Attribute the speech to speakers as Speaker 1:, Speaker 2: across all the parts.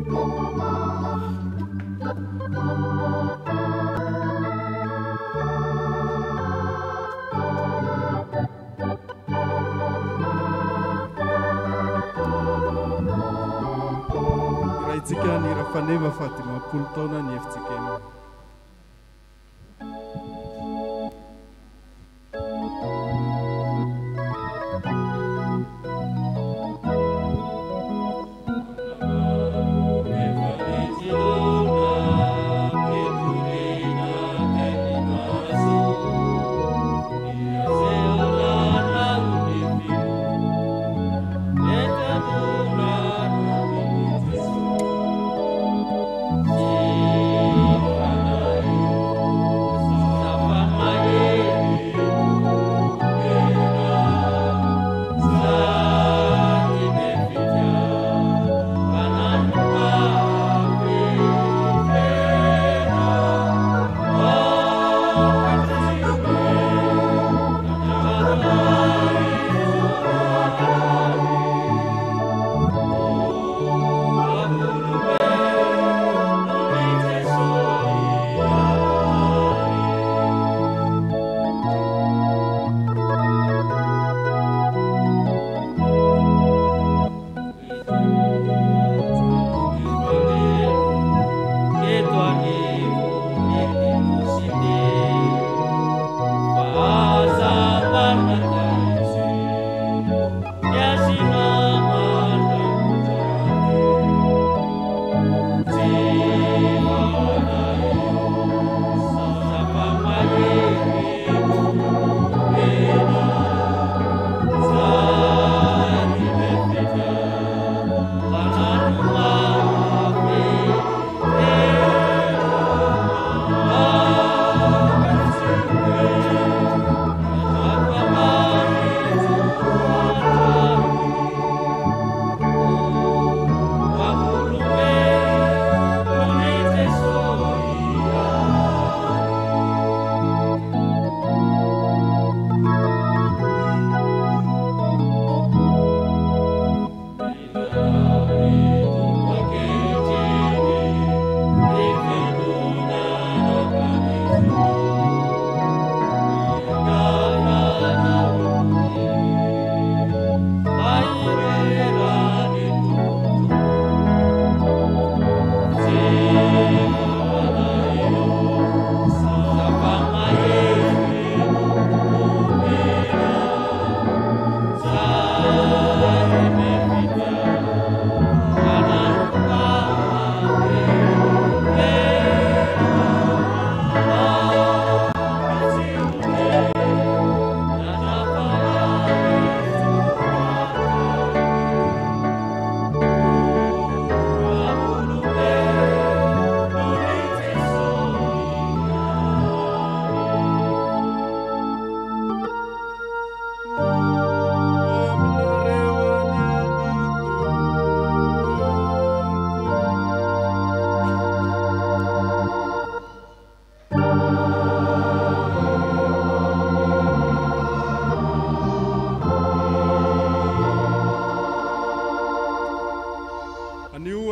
Speaker 1: Iraitsika ny rafaneva fatimapolo taona ny efitsika eny.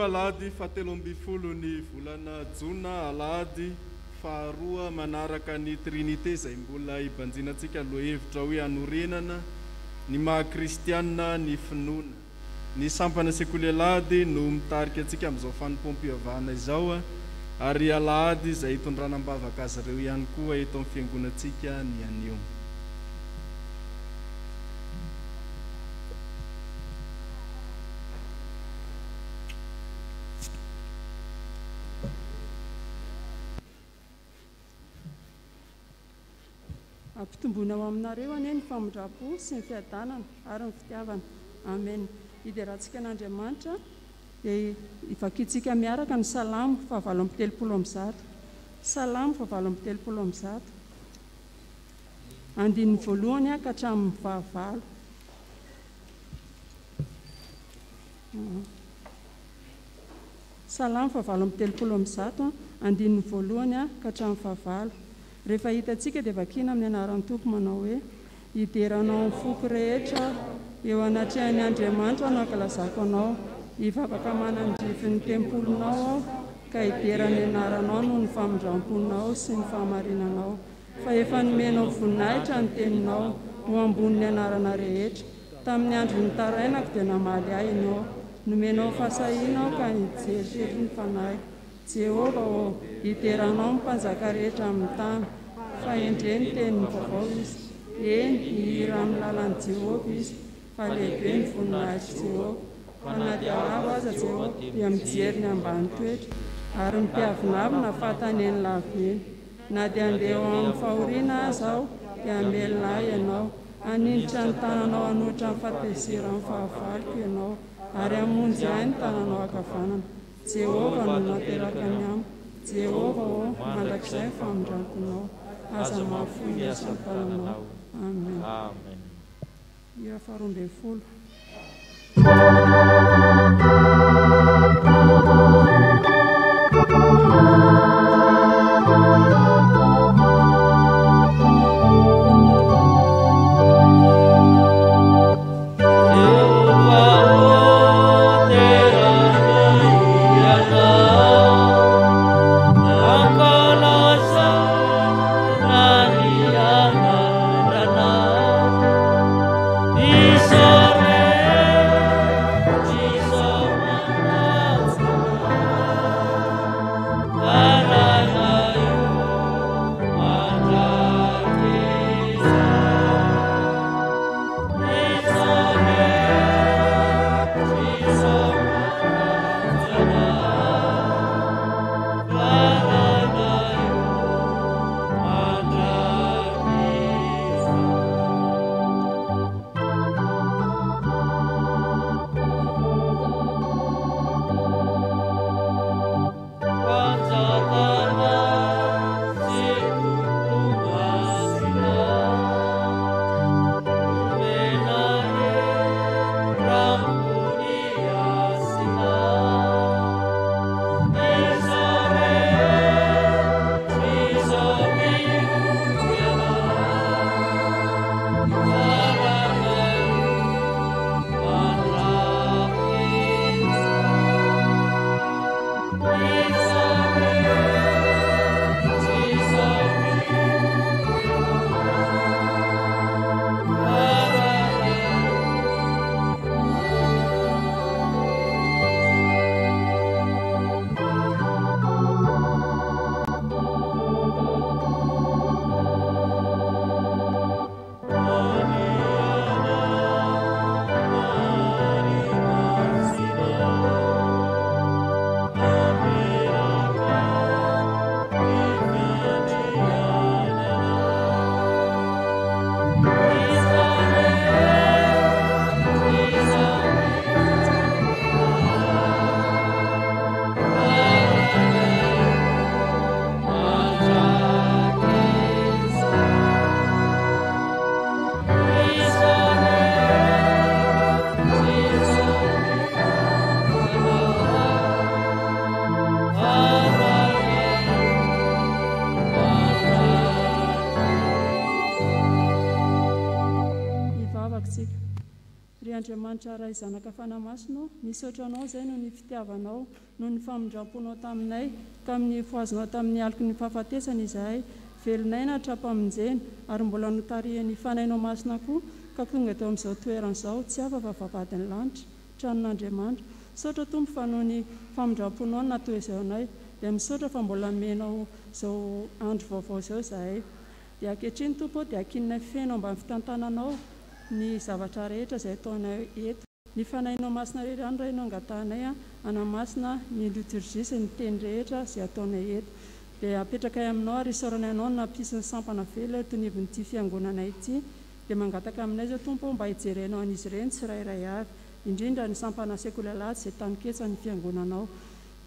Speaker 1: alahady fahatelo amby folo ny volana jona, alahady faharoa manaraka ny trinité zay mbola ibanjinantsika lohevitra hoe anorenana ny maha-kristianina ny finoana. Ny sampana sekoly alahady no mitarika antsika amin'izao fanompoam-pivavahana izao, ary alahady izay hitondrana ambavaka azy ireo ihany koa eto amin'ny fiangonantsika ny anio.
Speaker 2: Ampitombona ao aminareo anie ny famondrapo sy ny fiadanana ary ny fitiavana. Amen. Iderahantsika an'Andriamanitra dia ivakitsika miaraka ny salamo 7:30. Salamo 7:30. Andininy voalohany ka hatramin'ny fahavalo. Salamo 7:30. Andininy voalohany ka hatramin'ny fahavalo. Rehefa hitantsika dia vakiana amin'ny anaran'ny Tompo manao hoe hideranao ny foko rehetra eo anatrehany Andriamanitra no ankalazako anao. hivavaka manandrify ny tempolinao aho ka hiderany anaranao noho ny famindram-ponao sy ny fahamarinanao fa efa nomenao voninahitra ny teninao ho ambon'ny anarana rehetra tamin'ny andro ny tarainako dia namaly ahy ianao nomenao fahasahianao ka nijery ny fanahy Jehova hideranao ny mpanjaka rehetra amin'ny tany fa endreny tenin'ny vaovao izy eny hihira amin'ny lalan'i Jehova izy fa lehibe ny voninahitra Jehova fa na dia lavo aza Jehova dia mijery ny ambany toetra ary mpiavinavina fatany eny laveny na dia andeha ao amin'ny fahoriana aza aho dia amelona ahy ianao aninditra ny tananao anoatra ny fahatezerany fahavaloko ianao ary amonjy ahy ny tananao ankavanana Jehova no nateraka ny amiko Jehova mandrakizay ny famindramponao aza mahafoy isan-tananao amen ira 12 Andriamanitra ray zanaka fanamasino misaotranao zay no ny fitiavanao no ny famindramponao taminay ka amin'ny foazonao tamin'ny aloko ny fahafatesana izahay velonay na trapamonjeny ary mbola notarihan'ny fanainao masina koa ka tonga teo amin'izao toeran'izao tsy afa fa vavadiny lanitra tranon'Andriamanitra saotra tompo fa noho ny famindramponao natao izao anay dia misaotra fa mbola menao izao andro vaovao izao izahay dia ankehitriny tompo dia akinay fenao mba fitantananao ny zavatra rehetra izay ataonay eto ny fanainao masina rehetra any rainao angatanay anamasina ny liturgie ny teny rehetra izay ataonay eto dia apetraka aminao ary isaorana ianao nampisy ny sampana vela tonivon'ity fiangonanay ity dia mangataka aminay zao tompo mba hijerenao an'izy ireny tsirairay avy indrindra ny sampana sekolalaty izay tanoketsa ny fiangonanao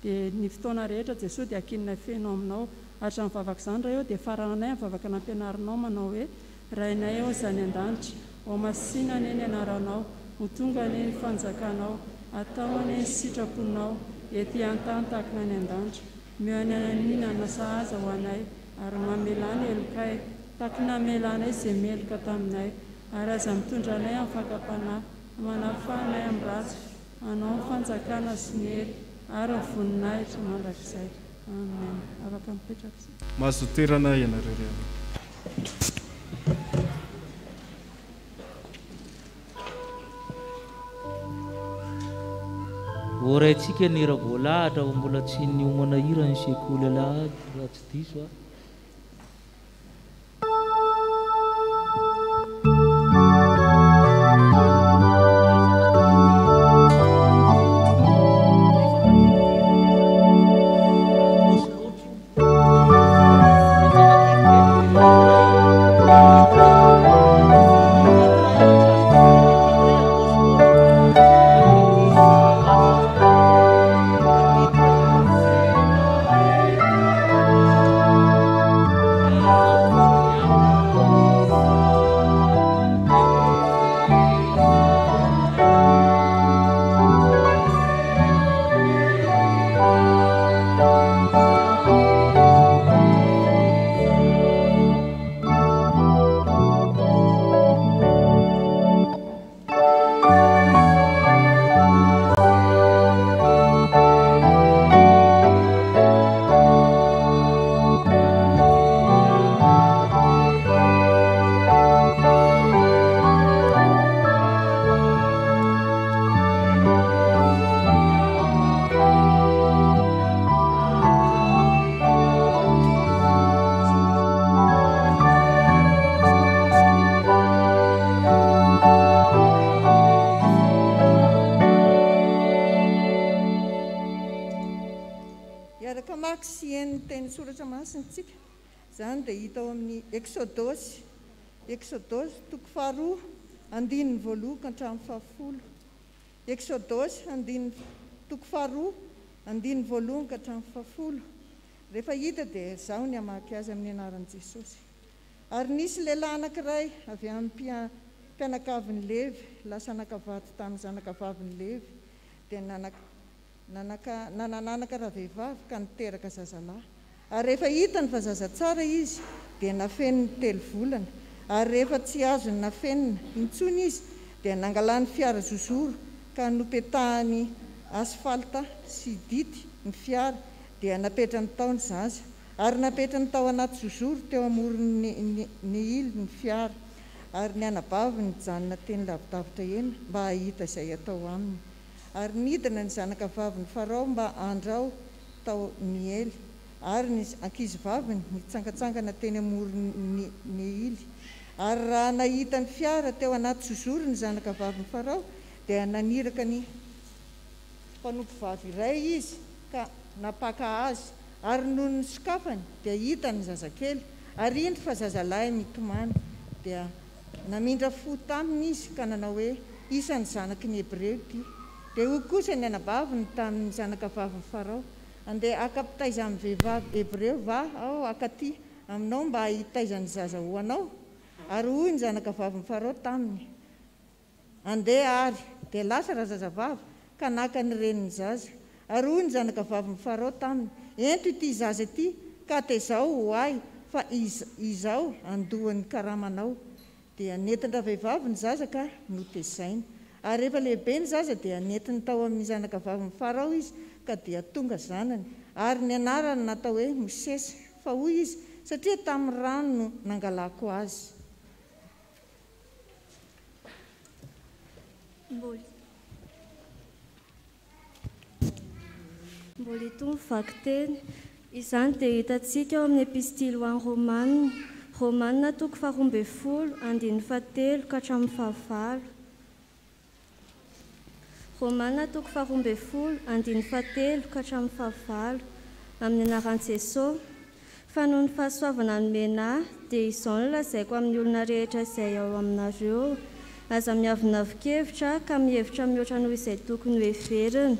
Speaker 2: dia ny fotoana rehetra Jesosy dia akinay fenao aminao hatramin'ny vavaka izany raha eo dia farananay mivavaka nampianarinao manao hoe rainay eo izany an-danitra ao masina eny anaranao ho tonga eny fanjakanao atao eny sitraponao ety an-tany tahaka ny an-danitra meo any ananinana sahaza ho anay ary mamelany elokay tahaka namelanay izay meloka taminay ary aza mitondra anay amin'ny fakapanahy manafanay amin'ny ratsy anao ny fanjakana sy ny hery ary ny voninahitra mandrakizay. Amen. Afaka mipetraka izay.
Speaker 1: Mahazo toerana ianareo rehetra.
Speaker 3: Oraitsika ny ravolahatra ho mbola tsy niomana hira ny sekoly lahy raha tsy diso a.
Speaker 4: Zany dia hita ao amin'ny Exodosy toko 2 andininy 8 ka hatramin'ny 10. Exodosy toko 2 andininy 8 ka hatramin'ny 10. Rehefa hita dia izaho ny hamaky azy amin'ny anaran'i Jesosy. Ary nisy lehilahy anankiray avy amin'ny mpianakavin'ny Levy, lasa nakavady tamin'ny zanakavaviny Levy, dia nanananaka rahavehivavy ka niteraka zazalahy. Ary rehefa hitany fa zaza tsara izy dia nafeniny 3 volana. Ary rehefa tsy azo ny nafenina intsony izy dia nangalany fiara zozoro ka nopetahany asfalta sy dity ny fiara dia napetrany tao ny zaza. Ary napetrany tao anaty zozoro teo amoron'ny ily ny fiara. Ary ny anabavy ny janona teny lavidavitra eny mba hahita izay atao aminy. Ary nidina ny zanakavavy ny Farao mba andrao tao miely. Ary ny ankizivaviny nitsangatsangana teny amoron'ny ily. Ary raha nahita ny fiara teo anaty zozoro ny zanakavavy ny Farao dia naniraka ny mpanompo vavy iray izy ka napaka azy. Ary noho ny sokafany dia hita ny zazakely ary indry fa zazalahy mitomany. Dia namindra fo taminy izy ka nanao hoe isan'ny zanaky ny Hebreo ity. Dia ho kosa ny anabaviny tamin'ny zanakavavy ny Farao, andeha akapitaiza amin'ny vehivavy Hebreo va ao akaty aminao mba hitaizany zaza ho anao. Ary hoy ny zanakavavy ny Farao taminy, andeha ary dia lasa raha zazavavy ka naka ny reniny zaza. Ary hoy ny zanakavavy ny Farao taminy, ento ity zaza ity ka tezao ho ahy fa izao andohan'ny karamanao. Dia nentin-dra vehivavy ny zaza ka notezainy. Ary rehefa lehibe ny zaza dia nentiny tao amin'ny zanakavavy ny Farao izy ka dia tonga zanany. Ary ny anarany natao hoe Mosesy fa hoy izy satria tamin'ny rano no nangalako azy.
Speaker 5: Mbola itony vaky teny izany dia hitantsika ao amin'ny epistily ho an'ny Romanina toko 12 andininy 7 ka hatramin'ny 9. Romanina toko 12 andininy 7 ka hatramin'ny 9 amin'ny anaran'i Jesosy. Fa noho ny fahasoavana nomena dia izao no lazaiko amin'ny olona rehetra izay ao aminareo, aza miavinavikevitra ka mihevitra mihoatra noho izay tokony hoheverina.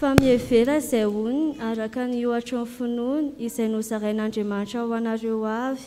Speaker 5: Fa mihevera izay honiny araka ny ohatra ny finoany izay nozarain'Andriamanitra ho anareo avy.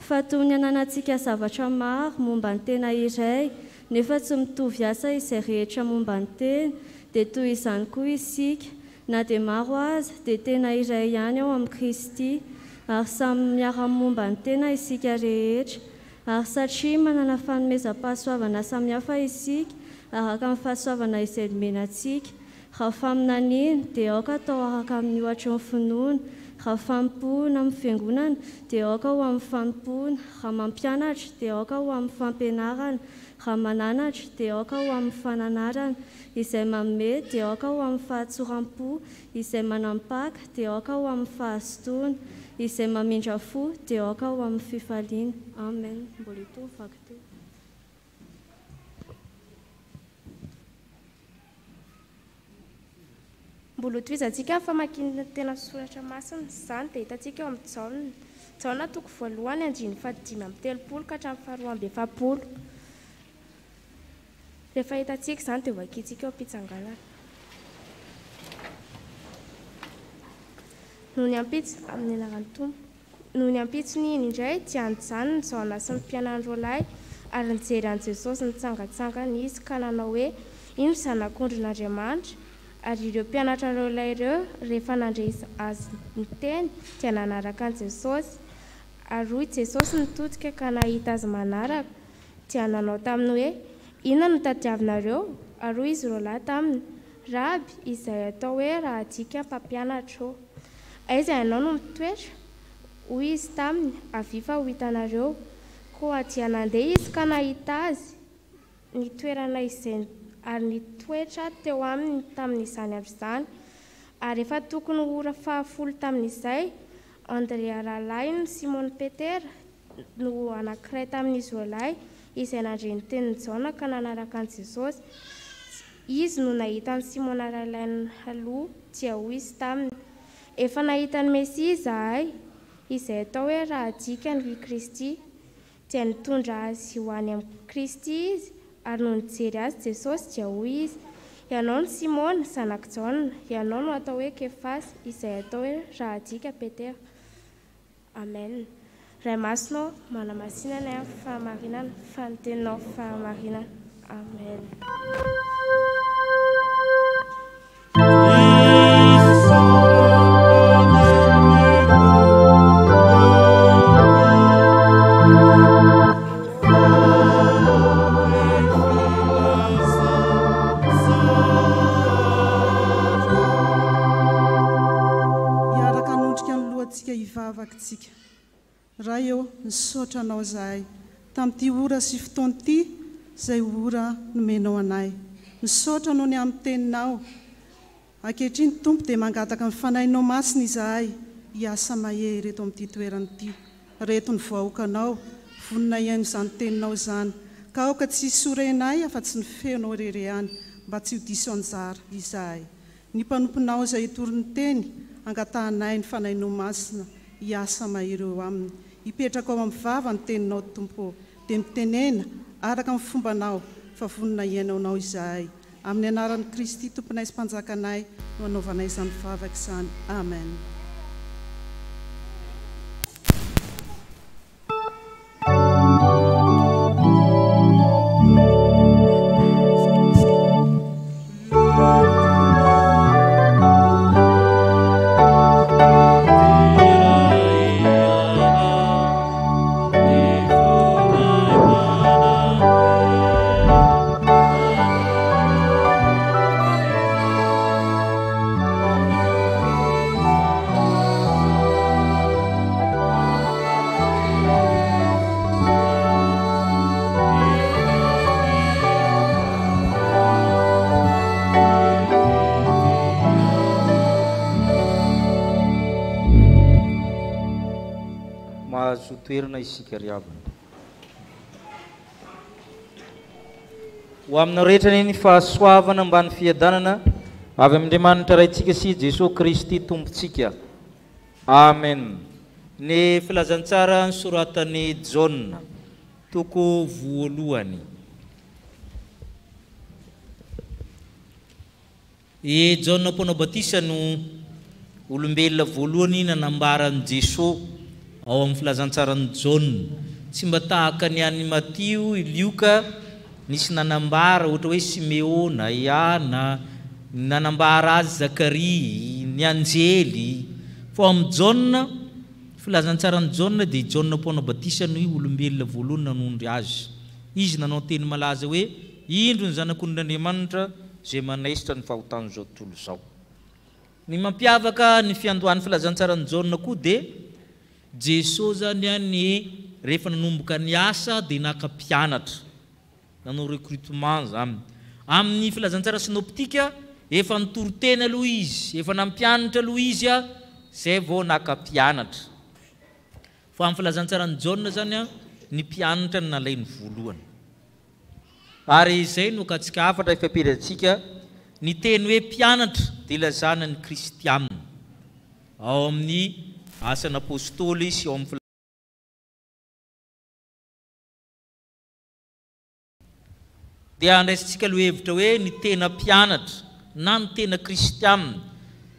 Speaker 5: Fa toy ny ananantsika zavatra maro momba ny tena iray, nefa tsy mitovy asa izay rehetra momba ny tena, dia toy izany koa isika, na dia maro aza dia tena iray ihany ao amin'ny Kristy, ary samy miara-momba ny tena isika rehetra. Ary satria manana fanomezam-pahasoavana samihafa isika, araka amin'ny fahasoavana izay menantsika. Raha faminanina dia aoka atao araka amin'ny ohatra ny finoana. Raha fampoana amin'ny fiangonana dia aoka ho amin'ny fampoana. Raha mampianatra dia aoka ho amin'ny fampianarana. Raha mananatra dia aoka ho amin'ny fananarana. Izay manome dia aoka ho amin'ny fahatsoram-po. Izay manampaka dia aoka ho amin'ny fahazotoana. Izay mamindra fo dia aoka ho amin'ny fifaliana. Amen. Mbola itony vaky teo.
Speaker 6: Mbola tohizantsika famakiana tena soratra masina izany dia hitantsika eo amin'ny Jaona toko voalohany andriny 5:30 ka hatramin'ny 2:7. Rehefa hitantsika izany dia vakiantsika eo am-pitsanganana. Noho ny ampitsony iny indray dia nijanona ny Jaona sy ny mpianan'ireo lahy ary nijery an' Jesosy nitsangatsangana izy ka nanao hoe ino zanak'ondrin'Andriamanitra. Ary ireo mpianatra ireo lahy ireo rehefa nandray azy niteny dia nanaraka an' Jesosy. Ary hoy Jesosy nitodika ka nahita azy manaraka dia nanao taminy hoe inona no tadiavinareo? Ary hoy izy ireo lahy taminy, Raby, izay atao hoe raha adika mpampianatra eo. Aiza ianao no mitoetra? Hoy izy taminy, avy fa ho hitanareo. Koa dia nandeha izy ka nahita azy ny toerana izay ary nitoetra teo aminy tamin'izany andro izany. Ary efa tokony ora 10 tamin'izay, Andrea rahalahy Simon Petera no anankiray tamin'izy ireo lahy izay nandray ny tenin'ny Jaona ka nanaraka an' Jesosy. Izy no nahita ny Simon rahalahy aloha dia hoy izy taminy, efa nahita ny Mesia izahay, izay atao hoe raha adika ny Kristy. Dia nitondra azy ho any amin'ny Kristy izy. Ary no nijery azy Jesosy dia hoy izy, ianao ny Simona zanak' Jaona, ianao no atao hoe Kefasy, izay atao hoe raha adika Petera. Amen. Ray masonao manamasinana amin'ny fahamarinana, fanontenanao fahamarinana. Amen.
Speaker 7: Raha eo nisaotra anao zahay tamin'ity ora sy fotoana ity izay ora nomenao anay. Nisaotra noho ny amin'ny teninao. Ankehitriny Tompo dia mangataka ny fanahinao masina izahay hiasa mahery reto amin'ity toerana ity. Reto ny vahoakanao, vonona iain'izany teninao izany. Ka aoka tsy sorenay afa-tsy ny feonao rery ihany, mba tsy ho diso anjara izahay. Ny mpanomponao izay hitory ny teny, angatahanay ny fanahinao masina hiasa mahery eo aminy. Hipetraka ao amin'ny vava ny teninao Tompo, dia mitenena araka amin'ny fombanao fa vonona iainaonao izahay. Amin'ny anaran'i Kristy Tomponay sy Mpanjakanay no anaovanay izany vavaka izany. Amen.
Speaker 3: Toerana isika riabana. Ho aminao rehetra ny fahasoavana mba ny fiadanana avy amin'Andriamanitra raintsika sy Jesosy Kristy Tompontsika. Amen. Ny filazantsara ny soratan'i Jaona, toko voalohany. Jaona mpanao batisa no olombelona voalohany nanambaran'i Jesosy ao amin'ny filazantsarany Jaona. Tsy mba tahaka ny any Matio, Lioka nisy nanambara ohatra hoe Simeona, Iana, nanambara azy Zakaria, ny anjely. Fa amin'ny Jaona, filazantsarany Jaona dia Jaona mpanao batisa no olombelona voalohany nanondry azy. Izy nanao teny malaza hoe indro ny zanak'Andriamanitra zay manaisitra ny fahotan'izao tontolo izao. Ny mampiavaka ny fiandohan'ny filazantsarany Jaune koa dia Jesosy zany ny rehefa nanomboka ny asa dia naka mpianatra, nanao recrutement zany. Amin'ny filazantsara sinoptika efa nitoroteny aloha izy, efa nampianatra aloha izy zay vao naka mpianatra. Fa amin'ny filazantsarany Jaune zany ny mpianatra ny nalainy voalohany. Ary izay no ka tsika afatra ifampirantsika ny teny hoe mpianatra dia ilazana ny kristianina ao amin'ny asan'ny apôstôly sy ao amin'ny dia andraisitsika aloha hevitra hoe ny tena mpianatra na ny tena kristianina.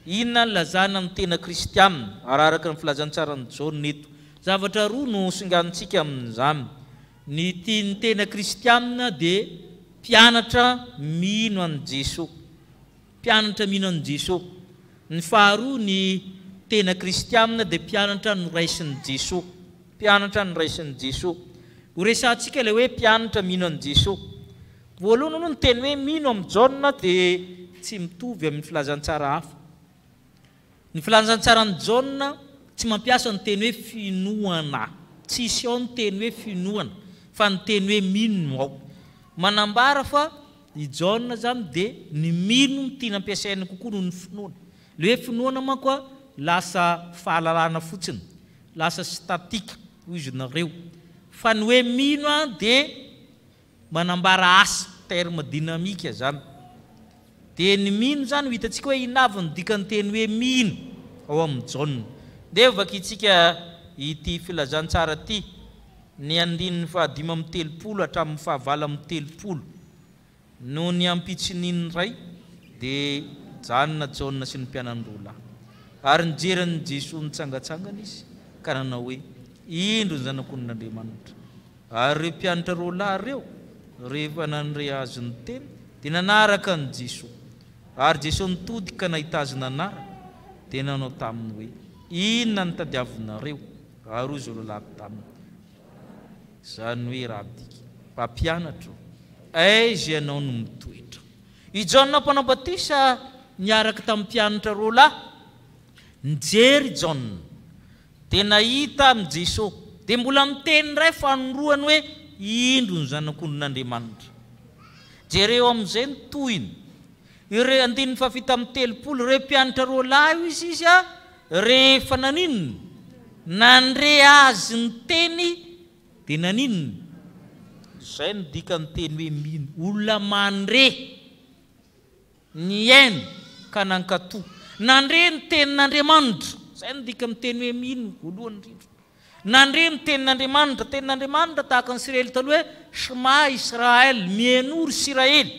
Speaker 3: Inona ny lazana ny tena kristianina araraka ny filazantsarany Jaune eto? Zavatra roa no songanitsika amin'izany. Ny tena kristianina dia mpianatra mino an Jesosy. Mpianatra mino an Jesosy. Ny faharoa ny tena kristianina dia mpianatra noraisin'i Jesosy. Mpianatra noraisin'i Jesosy. Ho resantsika ilay hoe mpianatra mino an Jesosy. Voalohany aloha ny teny hoe mino amin'ny Jaune dia tsy mitovy amin'ny filazantsara hafa. Ny filazantsarany Jaune tsy mampiasa ny teny hoe finoana. Tsisy ao ny teny hoe finoana, fa ny teny hoe mino ao. Manambara fa i Jaune zany dia ny mino no tiana ampiasaina kokoa noho ny finoana. Le hoe finoana manko lasa fahalalana fotsiny, lasa statika hoy izy nareo. Fa ny hoe mino dia manambara asa, terme dynamique zany. Dia ny mino zany hitantsika hoe inavy ny dikan'ny teny hoe mino ao amin'ny Jaune. Dia vakitsika ity filazantsara ity ny 5:30 hatramin'ny 9:30 no ny ampitsinin ray dia janona Jaune sy ny mpianan'roalahy. Ary nijeran'ny Jesosy nitsangatsangana izy ka nanao hoe indro ny zanak'Andriamanitra. Ary ireo mpianatra roalahy ireo rehefa nanre azy ny teny dia nanaraka ny Jesosy. Ary Jesosy nitody ka nahita azy nanaraka dia nanao taminy hoe inona ny tadiavinareo? Ary hoy izy roalahy taminy, zany hoe rabika, mpampianatra, aiza ianao no mitoetra? I Jaune mpanao batisa niaraka tamin'ny mpianatra roalahy, nijery Jaune dia nahita amin'ny Jesosy dia mbola miteny iray fanoroany hoe indro ny zanak'Andriamanitra. Jereo amin'izay ny tohiny ireo 5:30 ireo mpianatra roalahy izy rehefa naninona nandre azy ny teny dia naninona. Izay ny dikan'ny teny hoe mino, olona mandre ny ainy ka nankatoa, nandre ny tenin'Andriamanitra. Izay ny dikan'ny teny hoe mino voalohany indrindra. Nandre ny tenin'Andriamanitra. Tenin'Andriamanitra tahaka ny Israely taloha hoe Shema Israel, mihaino Israely.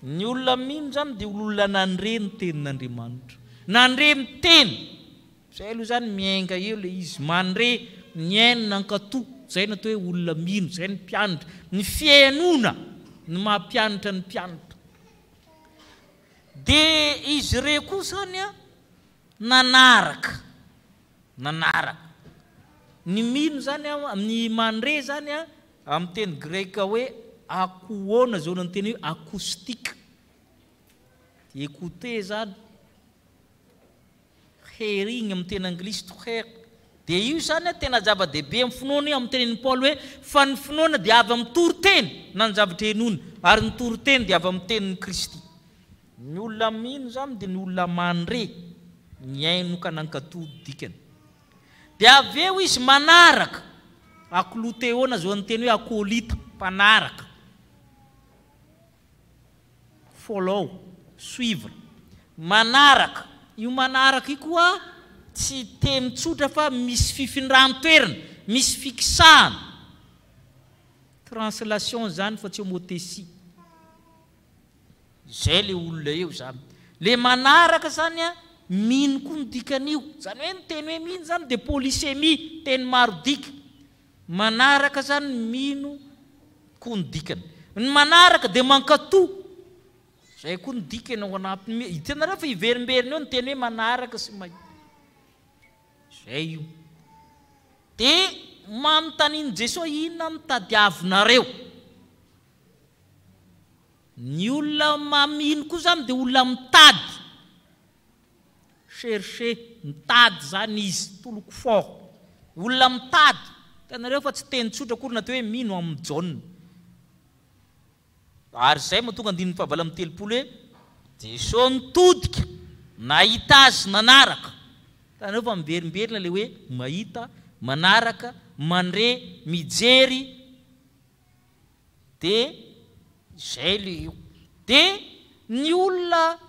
Speaker 3: Ny olona mino zany dia olona nandre ny tenin'Andriamanitra, nandre miteny. Izay aloha zany miainga eo ilay izy, mandre ny ainy nankatoa. Izay no atao hoe olona mino, izay ny mpianatra, ny fihainoana ny mampianatra ny mpianatra. Dia izy ireo koa zany nanaraka. Ny mino zany amin'ny mandre zany amin'ny teny greka hoe akouona, zao ny teny hoe acoustique. Écouter zany hearing amin'ny teny anglisy to hear. Dia io zany tena zava-dehibe amin'ny finoana amin'ny tenin'ny Paoly hoe fa ny finoana dia avy amin'ny toriteny na ny zavatra henona, ary ny toriteny dia avy amin'ny tenin'ny Kristy. Ny olona mino zany dia ny olona mandre ny aino ka nankatoa dikany. Dia avy eo izy manaraka akoloteona, zao ny teny hoe akôlita, mpanaraka, follow, suivre, manaraka. Io manaraka io koa tsy teny tsotra fa misy fifindrano-toerana, misy fikisahana. Translation zany fa tsy homotesi. Zay le olona eo zany. Le manaraka zany mino koa ny dikan'io. Zany hoe ny teny hoe mino zany dia polysemi, teny maro dika. Manaraka zany mino koa ny dikany. Ny manaraka dia mankatoa. Zay koa ny dikany ao anatiny. Hitanareo fa iverimberina eo ny teny hoe manaraka sy mahita. Zay io. Dia manontaniany Jesosy, inona ny tadiavinareo? Ny olona mamino koa zany dia olona mitady. Chercher, mitady zany izy, toloko fort. Olona mitady. Tanareo fa tsy teny tsotra akory na teo hoe mino amin'ny John. Ary zay mahatonga andininy fahavala amin'ny telopolo hoe Jesosy nitodika, nahita azy nanaraka. Tanareo fa miverimberina le hoe mahita, manaraka, mandre, mijery, dia zay le io. Dia ny olona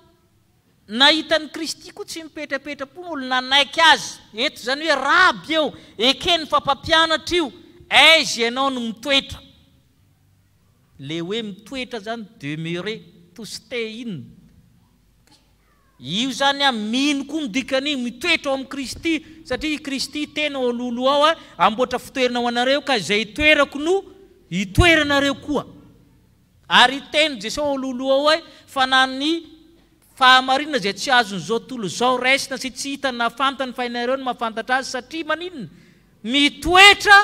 Speaker 3: nahitany Kristy koa tsy mipetrapetra-po ny olona nanaiky azy. Eto zany hoe raby eo, ekeny fampampianatra io, aizy ianao no mitoetra. Le hoe mitoetra zany demeurer, to stay in. Io zany mino koa ny dikan'io, mitoetra ao amin'ny Kristy, satria Kristy tena ololo ao amboatra fitoerana ho anareo ka izay itoerako no itoeranareo koa. Ary teny Jesosy ololo ao fa na ny fahamarina zay tsy azony zao tolo zao raisina sy tsy hitany na fantany fa inareo no mahafantatra azy satria maninona mitoetra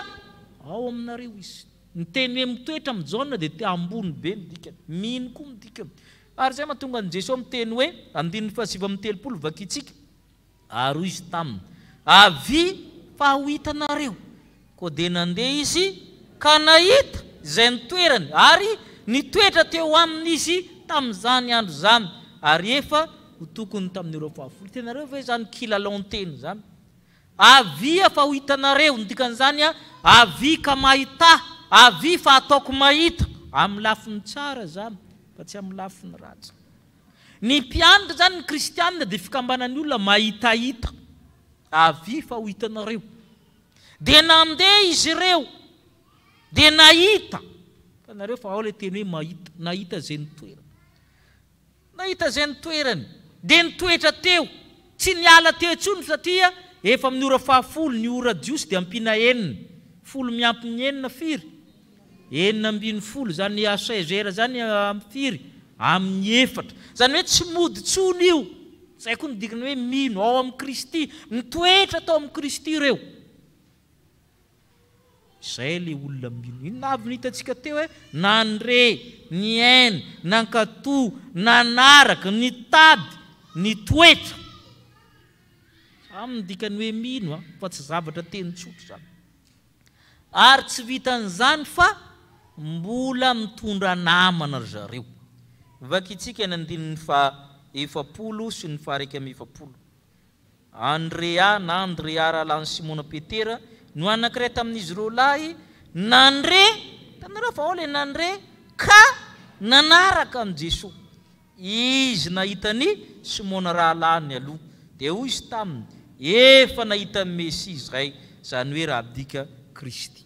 Speaker 3: ao aminareo izy. Ny teny hoe mitoetra amin'ny Jaona dia te ambony be ny dikany, mino koa ny dikany. Ary zay mahatonga an Jesosy miteny hoe andininy fahasivy amby telopolo vakitsika, ary izy taminy avy fa ho hitanareo, koa dia nandeha izy ka nahita izay nitoerany ary nitoetra teo amin'izy tamin'izany andro zany, ary efa ho tokony tamin'ireo fahafolo. Tenareo ve zany kilalao-teny zany? Avia fa ho hitanareo, ny dikan'izany avia ka mahita, avia fa ataoko mahita, amin'ny lafiny tsara zany fa tsy amin'ny lafiny ratsy. Ny mpianatra zany ny kristianina dia fikambanan'ny olona mahitahita, avia fa ho hitanareo. Dia nandeha izy ireo dia nahita. Tanareo fa ao le teny hoe mahita, nahita zay nitoerany. Nahita zay nitoerany, dia nitoetra teo, tsy niala teo intsony satria efa amin'ny ora fahafolo, ny ora jiosy dia ampina enina, folo miampy ny enina firy, enina ambin'ny folo, zany asezera zany firy, amin'ny efatra. Zany hoe tsy mody tsony io. Zay koa ny dikany hoe mino ao amin'ny Kristy, nitoetra tao amin'ny Kristy ireo. Zay le olona mino. Inona avy nitatsika teo hoe nandre, niaina, nankatoa, nanaraka, nitady, nitoetra. Amin'ny dikany hoe mino fa tsy zavatra teny tsotra zany. Ary tsy vitan'izany fa mbola mitondra namana ry zareo. Vakitsika ny andininy efapolo sy ny faharaiky amin'ny efapolo. Andrea na Andrea rahalany Simona Petera no anankiray tamin'izy ireo lahy nandre, tanareo fa ao le nandre ka nanaraka amin'ny Jesosy. Izy nahitany Simona rahalany aloha, dia hoy izy taminy efa nahita Mesia izay, zany hoe raha abdika Kristy.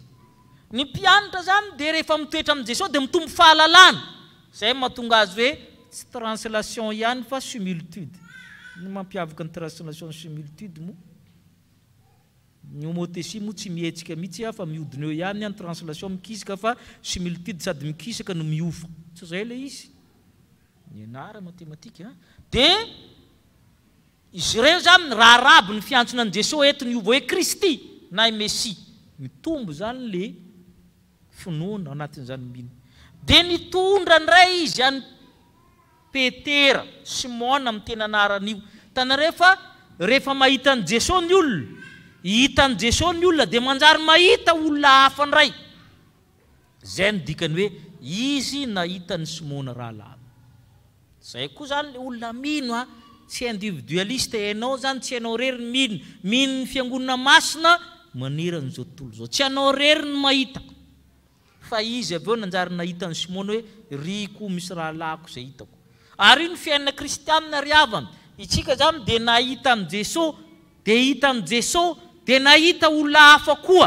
Speaker 3: Ny mpianatra zany dia rehefa mitoetra amin'ny Jesosy dia mitombo fahalalana. Zay mahatonga azy hoe tsy translation ihany fa similitude. Ny mampiavaka ny translation similitude moa, ny homothétie moa tsy mihetsika mihitsy fa mihodina eo ihany ny translation mikisaka, fa similitude sady mikisaka no miofa. Tsy zay le izy. Ny anara matematika. Dia izy ireo zany raha rabo ny fiantsona an Jesosy eto niova hoe Kristy na Mesia. Mitombo zany le finoana anatin'izany mino. Dia nitondra ndray izy any Petera, Simona amin'ny tena anaran'io. Tanareo fa rehefa mahita an Jesosy ny olona, hitan Jesosy ny olona dia manjary mahita olona hafa ndray. Zay ny dikany hoe izy nahita ny Simona rahalany. Zay koa zany le olona mino tsy individualiste ianao zany, tsy ianao rery ny mino, mino ny fiangonana masina manerana zao tontolo zao. Tsy ianao rery ny mahita. Fa izy avy eo nanjary nahita ny Simona hoe ryko misy rahalako zay hitako. Ary io ny fiainana kristianina ry havana. Itsika zany dia nahita amin'ny Jesosy, dia hita amin'ny Jesosy, dia nahita olona hafa koa.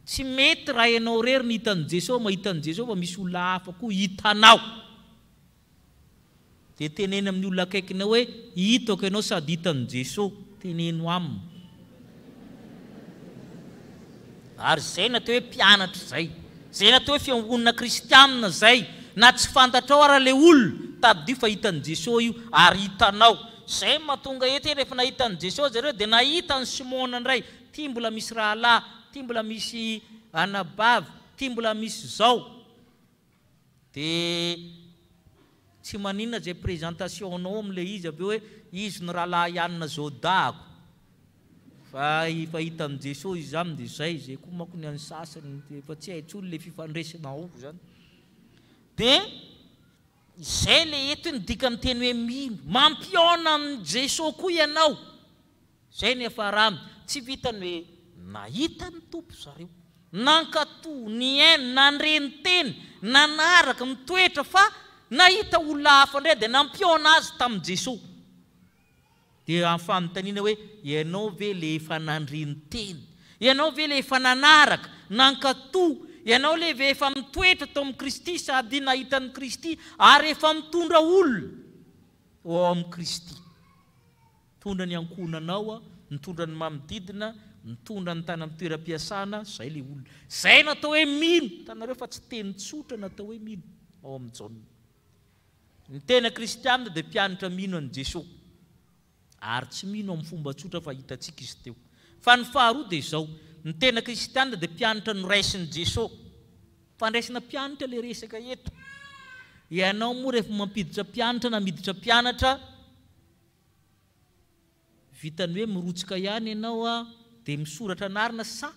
Speaker 3: Tsy mety raha ianao rery ny hita amin'ny Jesosy, mahita amin'ny Jesosy fa misy olona hafa koa hitanao. Dia tenena amin'ny olona akaikinao hoe hitako ianao sady hita amin'ny Jesosy, teneno aminy. Ary zay natao hoe mpianatra zay, zay natao hoe fiangonana kristianina zay, na tsy fantatrao ara le olona tabidio fa hitan'ny Jesosy io ary hitanao. Zay mahatonga eto rehefa nahitan'ny Jesosy zareo dia nahita ny Simona ndray, ty mbola misy rahalahy, ty mbola misy anabavy, ty mbola misy zao. dia tsy maninona zay présentationnao amin'ilay izy avy eo hoe izy no rahalahy ianina zao dako fa fahita amin'i Jesosy izy zany dia izay zay koa manko ny an'ny sasany efa tsy hay intsony ilay fifandraisanao zany dia izay le eto ny dika miteny hoe mino mampiona amin'ny Jesosy koa ianao zay ny afaramy tsy vitany hoe nahita ny tompo zareo nankatò ny ainy nandreny teny nanaraka mitoetra fa nahita olona hafa indray dia nampiona azy tamin'i Jesosy dia fanontaniana hoe ianao ve le efa nandreny teny ianao ve le efa nanaraka nankatò ianao le ve efa mitoetra tao amin'ny Kristy sady nahita ny Kristy ary efa mitondra olona ao amin'ny Kristy mitondra ny ankonanao mitondra ny mamididina mitondra ny tany amin'ny toeram-piasana zay le olona zay natao hoe mino tanareo fa tsy teny tsotra natao hoe mino ao amin'ny Jaona ny tena kristianina dia mpianatra mino an'i Jesosy ary tsy mino amin'ny fomba tsotra fa hitantsika izy teo fa ny faharoa dia izao ny tena kristianina dia mpianatra ny raisin'i Jesosy fandraisana mpianatra le resaka eto ianao moa rehefa mampiditra mpianatra na miditra mpianatra vitany hoe mirotsika ihany ianao dia misoratra anarina sa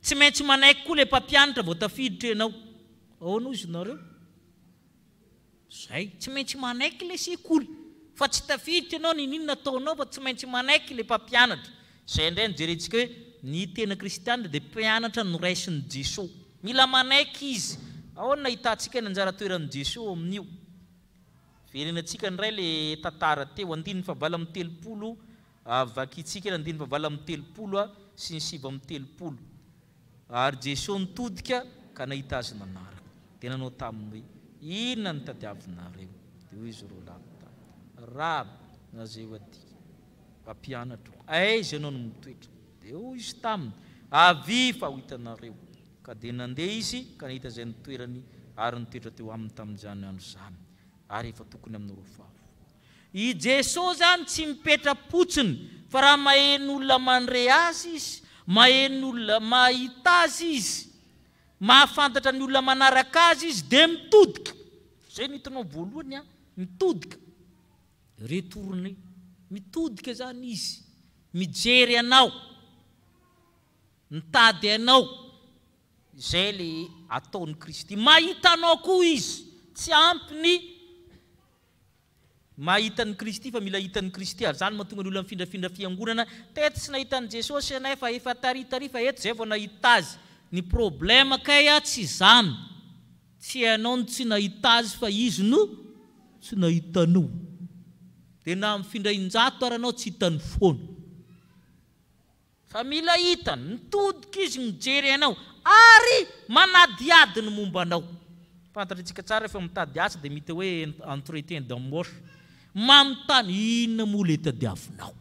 Speaker 3: tsy maintsy manaiky koa le mpampianatra vao tafiditra ianao ahoana izy nareo zay tsy maintsy manaiky le sekoly fa tsy tafiditra ianao ny ninona ataonao fa tsy maintsy manaiky le mpampianatra zay indray nijerentsika hoe ny tena kristianina dia mpianatra no raisin'i Jesosy mila manaiky izy ahoana hitantsika ny anjara toeran'i Jesosy amin'io verenantsika ndray le tantara teo 9:30 vakitsika 9:30 sy ny 7:30 ary Jesosy nitodika ka nahita azy nanaraka dia nanao taminy hoe inona ny tadiavinareo dia hoy izy roa lahy rabo nazay aty mpampianatra aiza ianao no mitoetra dia hoy izy taminy avy fa ho hitanareo ka dia nandeha izy ka nahita izay nitoerany ary nitoetra teo aminy tamin'izany andro zany ary efa tokony amin'ny roafavo i Jesosy zany tsy mipetra-potsiny fa raha maheno olona mandre azy izy maheno olona mahita azy izy mahafantatra ny olona manaraka azy izy dia mitodika zay nitanao voalohany mitodika retourné mitodika zany izy mijery anao mitady anao zay le ataon'ny Kristy mahita anao koa izy tsy ampiny mahita ny Kristy fa mila hitan'ny Kristy ary zany mahatonga ny olona mifindrafindra fiangonana teto tsy nahitan'i Jesosy ianay fa efa taritary fa eto zay vao nahita azy ny problema kay tsy zany tsy ianao tsy nahita azy fa izy no tsy nahitanao dia na mifindra-injato ary anao tsy hitany foana fa mila hitany mitodika izy mijery anao ary manadiady ny momba anao fantatritsika tsara rehefa mitady asa dia mita hoe entretien d'embauche manontany inona moa le tadiavinao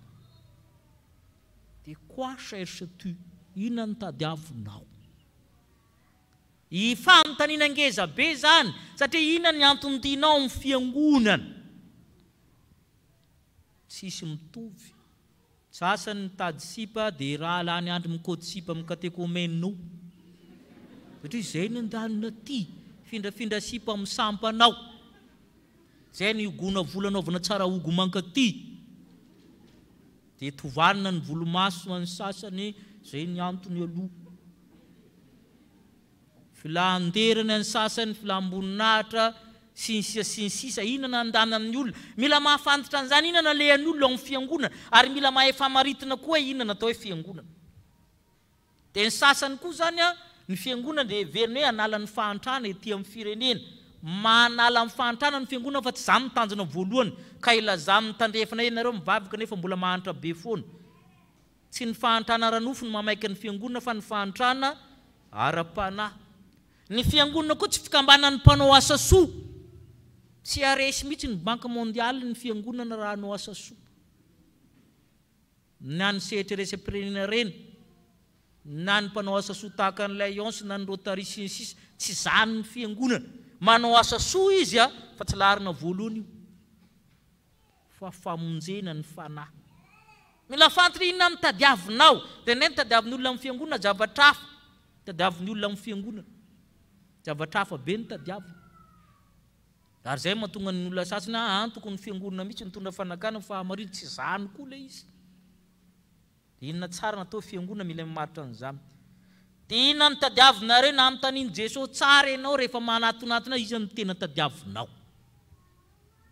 Speaker 3: dia quoi cherches-tu inona ny tadiavinao i fanontaniana ngeza be zany satria inona ny antony tianao amin'ny fiangonana tsisy mitovy sasany mitady sipa dia raha lany andro mikody sipa amin'ny katekomeno satria izay ny andanina ty findrafindra sipa amin'ny sampanao zay ny ogona volanaovana tsara ogo mankaty dia tovanina ny volomaso any sasany zay ny antony aloha filanderany any sasany filamboninahitra sinsisa inana andana amin'ny olona mila mahafantatra an'izany inana lehan'ny olona amin'ny fiangonana ary mila mahefa maritina koa inana atao hoe fiangonana dia ny sasany koa zany ny fiangonana dia veriny hoe anala ny fahantrana ety amin'ny firenena manala amin'ny fahantrana ny fiangonana fa tsy zany mitanjona voalohany ka ilazany mitandrefana ianareo mivavaka nefa mbola mahantra be foana tsy ny fahantrana ranofo ny mamaika ny fiangonana fa ny fahantrana ara-panahy ny fiangonana koa tsy fikambanan'ny mpanao asa soa tsy aresy mihitsy ny banque mondiale ny fiangonana raha hanao asa soa na ny CETRS-Prenina reny na ny mpanao asa soa tahaka ny Alliance na ny Rotary sinsisa tsy zany ny fiangonana manao asa soa izy fa tsy larina voalohany io fa famonjena ny fanahy mila fantatra inona ny tadiavinao dia ny tadiavin'ny olona amin'ny fiangonana zavatra hafa tadiavin'ny olona amin'ny fiangonana zavatra hafa be ny tadiavina Ary zay mahatonga ny olona sasany antoko ny fiangonana mihitsy nitondra fanakana fa mariny tsy zany koa le izy. Inona tsara natao fiangonana mila mimaritra an'izany. Dia inona ny tadiavinareo na amin'ny tanin'i Jesosy tsara ianao rehefa manatonatona izy ny tena tadiavinao.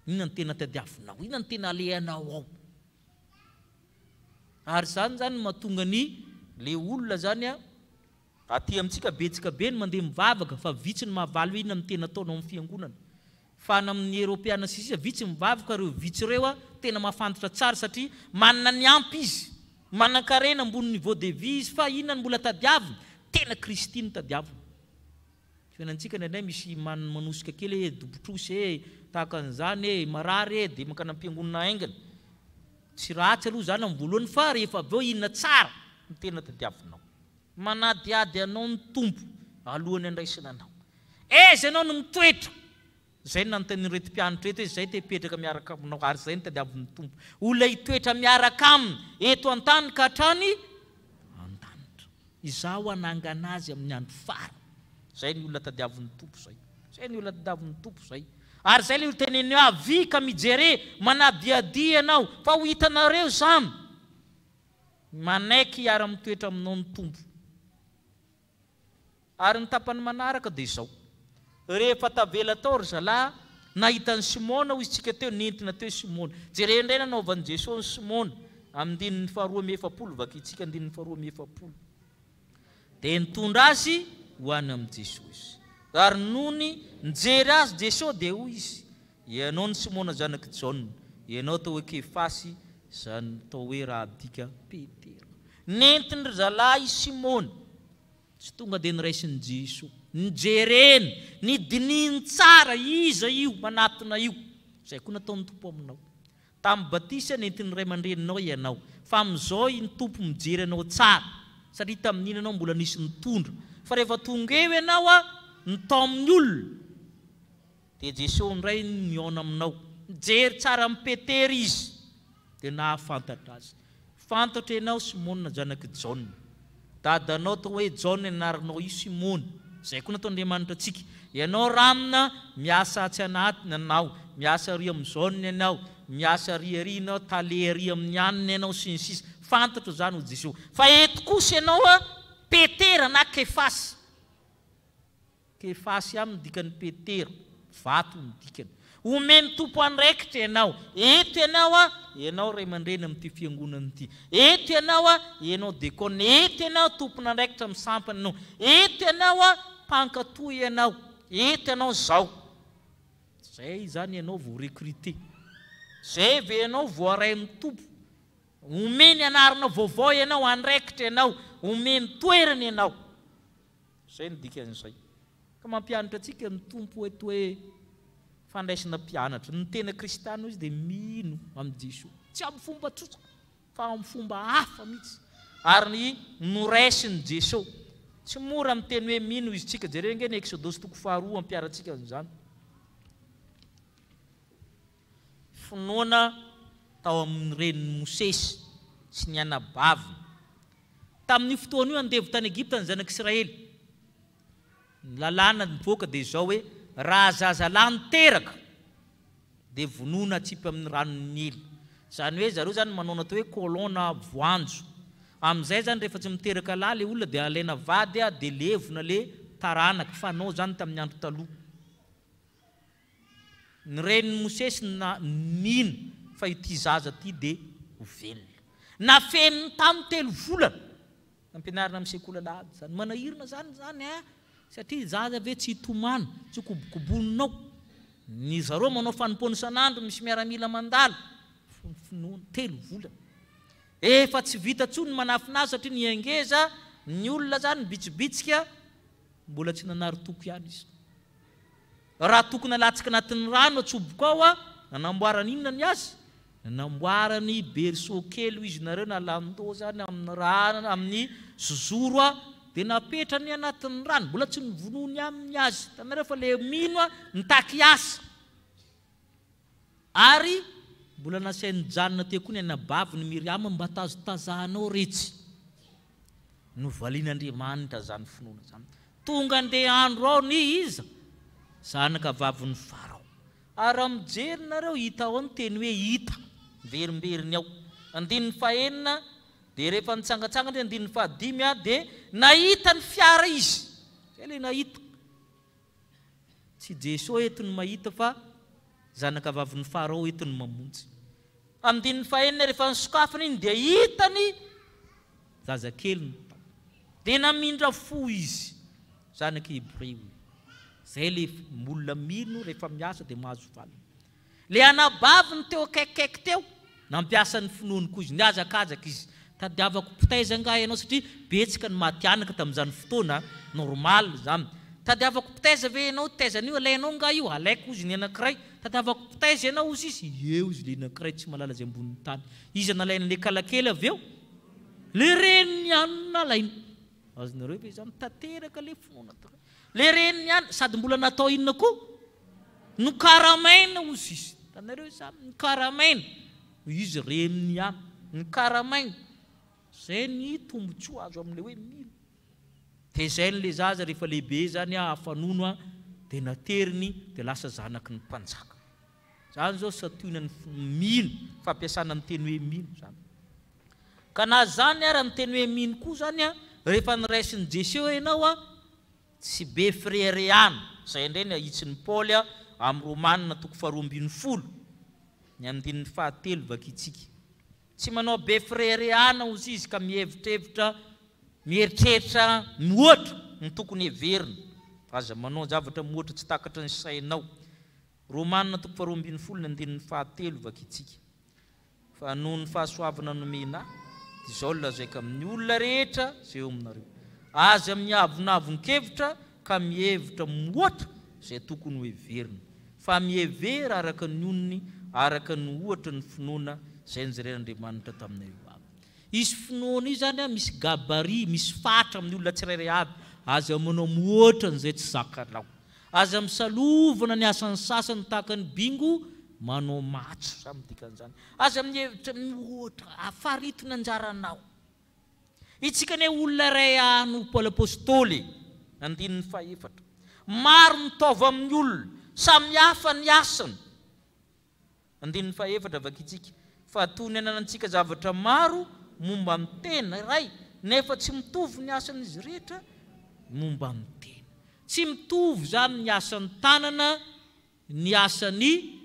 Speaker 3: Inona ny tena tadiavinao, inona ny tena alehanao ao. Ary zany mahatonga ny le olona zany aty amintsika betsika be ny mandeha mivavaka fa vitsy ny mahavaly inona ny tena ataonao amin'ny fiangonana. Fa amin'ny Europeana sisa vitsy mivavaka reo vitsy reo tena mahafantatra tsara satria manana ny ampy izy, manan-karena ambony niveau de vie izy fa inona ny mbola tadiavina, tena Kristiny tadiavina. Fiainantsika nendray misy manosika kely dobotrosy tahaka an'izany marary dia makana am-piangonana aingana. Tsy ratsy aloha zany amin'ny voalohany fa rehefa avy eo inona tsara ny tena tadiavinao. Manadiady anao ny tompo alohany andraisana anao. Eza anao no mitoetra. Zay nanontany reto mpianatra reto hoe zay te hipetraka miaraka aminao ary zay ny tadiavin'ny tompo. Olona hitoetra miaraka aminy eto an-tany ka hatrany an-danitra. Izaho hanangana azy amin'ny andro farany. Zay ny olona tadiavin'ny tompo zay. Zay ny olona tadiavin'ny tompo zay. Ary zay le tenenio avy ka mijere manadiadi anao fa ho hitanareo zany manaiky hiara-mitoetra aminao ny tompo. Ary ny tapany manaraka dia izao. Rehefa tavela tao ry zalahy nahitany Simona hoy isika teo nentina teo Simona. Jereo indray nanaovan'i Jesosy Simona amin'ny dininy 2:7 vakitsika dininy 2:7. Dia nitondra azy ho any amin'ny Jesosy. Ary nony nijery azy Jesosy dia hoy izy, ianao ny Simona zanaky Jaona, ianao tao hoe Kefasy, zany tao hoe raha abdika Petera. Nentiny ry zalahy Simona. Tsy tonga dia niraisiny Jesosy. Nijereny, nidininy tsara iza io manatona io. Zay koa nataon'ny tompo aminao. Tamin'ny batisa nentiny ray aman-dreninao ianao. Fa amin'izao ny tompo mijery anao tsara. Satria tamin'iny anao mbola nisy nitondra. Fa rehefa tonga eo ianao nitao amin'ny olona. Dia Jesosy ndray niona aminao. Nijery tsara amin'ny Petera izy. Dia nahafantatra azy. Fantatra ianao Simona zanaky Jaona. Dadanao tao hoe Jaona anaranao io Simona. Zay koa nataon'Andriamanitra antsika. Ianao ramina miasa tsy anatiny anao, miasa ary amin'ny Jaona ianao, miasa ary anao, tale ary amin'ny anina ianao sy ny sisa. Fantatra zany ho Jesosy. Fa eto kosa ianao Petera na Kefasy. Kefasy aminy dikany Petera, vato ny dikany. Omeny tompo andraikitra ianao. Eto ianao ray aman-dreny amin'ity fiangonana ity. Eto ianao dekona. Eto ianao tompona andraikitra amin'ny sampany anao. Eto ianao mpankatoy ianao. Eto ianao zao. Zay zany ianao vao recruté. Zay ve ianao vao aray amin'ny tompo. Omeny anaranao vaovao ianao, andraikitra ianao, omeny toerana ianao. Zay ny dikan'izay. Ka mampianatra antsika ny tompo eto hoe fandraisana mpianatra. Ny tena kristana izy dia mino amin'ny Jesosy. Tsy amin'ny fomba tsotra, fa amin'ny fomba hafa mihitsy. Ary noraisiny Jesosy. Tsy mora miteny hoe mino izy tsika. Jereo nge ny Exodosy 2:2 ampiarantsika an'izany. Finoana tao amin'ny reniny Mosesy sy ny anabaviny. Tamin'ny fotoana io andevo tany Egipta ny zanak'Israely. Ny lalàna nivoaka dia izao hoe raha zazalahy niteraka dia vonoina atsipy amin'ny ranon'ny Nily. Zany hoe zareo zany manao natao hoe kolona voanjo. Amin'izay zany rehefa tsy miteraka lahy le olona dia alaina vady dia levona le taranaka. Fanao zany tamin'ny andro taloha. Ny reniny Mosesy nina fa ity zaza ity dia ho velona. Nafeniny tamin'ny 3 volana. Nampianarina amin'ny sekoly lahady zany. Manahirana zany satria zaza ve tsy hitomana, tsy kobokoboninao. Ny zareo manao fanompony sanandro misy miaramila mandala. Finoana 3 volana. Efa tsy vita tsony manafinazy satria ny angeza, ny olona zany bitsibitsika mbola tsy nanary toko ihany izy. Raha tokony alatsaka anatin'ny rano atsoboka ao nanamboarany inona ny azy? Nanamboarany berceau kely izy nareo nalandô zany amin'ny rano, amin'ny zozoro dia napetrany anatin'ny rano. Mbola tsy nivonony amin'ny azy. Tanareo fa le mino nitaky asa. Ary mbola nasain'ny janona teo koa ny anabaviny Miriama mba tazotazahanao retsy. Novalian'Andriamanitra zany finoana zany. Tonga andeha andro ao ny iza zanaka vavin'ny Farao. Ary amijerinareo hita ao ny teny hoe hita verimberiny ao. 15 dia rehefa nitsangatsangana 15 dia nahita ny fiara izy. Zay ilay nahita. Tsy Jesosy entiny mahita fa zanaka vavin'ny Farao entiny mamonjy. Amin'ny 15 rehefa nisokafana iny dia hitany zazakeliny. Dia namindra fo izy, zanaka Hebreo. Zay le molona mino rehefa miasa dia mahazo valiny. Le anabaviny teo akaikikaiky teo, nampiasa ny finoany koa izy, niazakazaka izy. Tadiavako pitaiza nga ianao satria betsaka ny matianaka tamin'izany fotoana normal zany. Tadiavako pitaiza ve ianao taizan'io alainao nga io, alaiko izy ny anankiray. Tadiavako pitaiza ianao izy eo izy le anankiray tsy malala zay ambonin'ny tany. Izy nalaina le kalakely avy eo, le reniny ihany nalaina. Azonareo ve zany tanteraka le finoana tara. Le reniny ihany sady mbola natao inona koa? Nokaramaina ozy izy. Tanareo zany nokaramaina. Izy reniny ihany, nokaramaina. Zay ny tombotsoa azo amin'ilay hoe mino. Dia zay le zaza rehefa lehibe zany afanono dia nateriny dia lasa zanaky ny mpanjaka. Zany zao satoina ny mino, fampiasana ny teny hoe mino zany. Ka na zany ary amin'ny teny hoe mino koa zany rehefa niraisin'ny Jesosy ianao tsy be freriana. Zay indray ny ahitsiny Paoly amin'ny Romanina 12 ny 7 vakitsika. Tsy manao be freriana ozy izy ka mieritreritra mihoatra ny tokony heverina. Aza manao zavatra mihoatra tsy takatra ny sainao. Romanina 12:7 vakitsika. Fa noho ny fahasoavana nomena izao lazaika amin'ny olona rehetra zay eo aminareo. Aza miavonavon-kevitra ka mihevitra mihoatra zay tokony ho heverina. Fa mihevera araka ny onony, araka ny ohatra ny finoana zay nijeren'Andriamanitra taminareo aby. Izy finoana io zany misy gabari, misy fatra amin'ny olona tsirairay aby. Aza manao mihoatra n'izay tsy zakanao. Aza misalovana ny asan'ny sasany tahaka ny bingo manao matso sa midikan'izany. Aza mihevitra mihoatra afaritona anjaranao. Itsika ne olona ray no Paoly apôstôly 14. Maro mitova amin'ny olona, samihafa ny asany. 14 vakitsika. Fa toy ny ananantsika zavatra maro momba amin'ny tena iray, nefa tsy mitovy ny asan'izy rehetra momba amin'ny tena. Tsy mitovy zany ny asan'ny tanana, ny asan'ny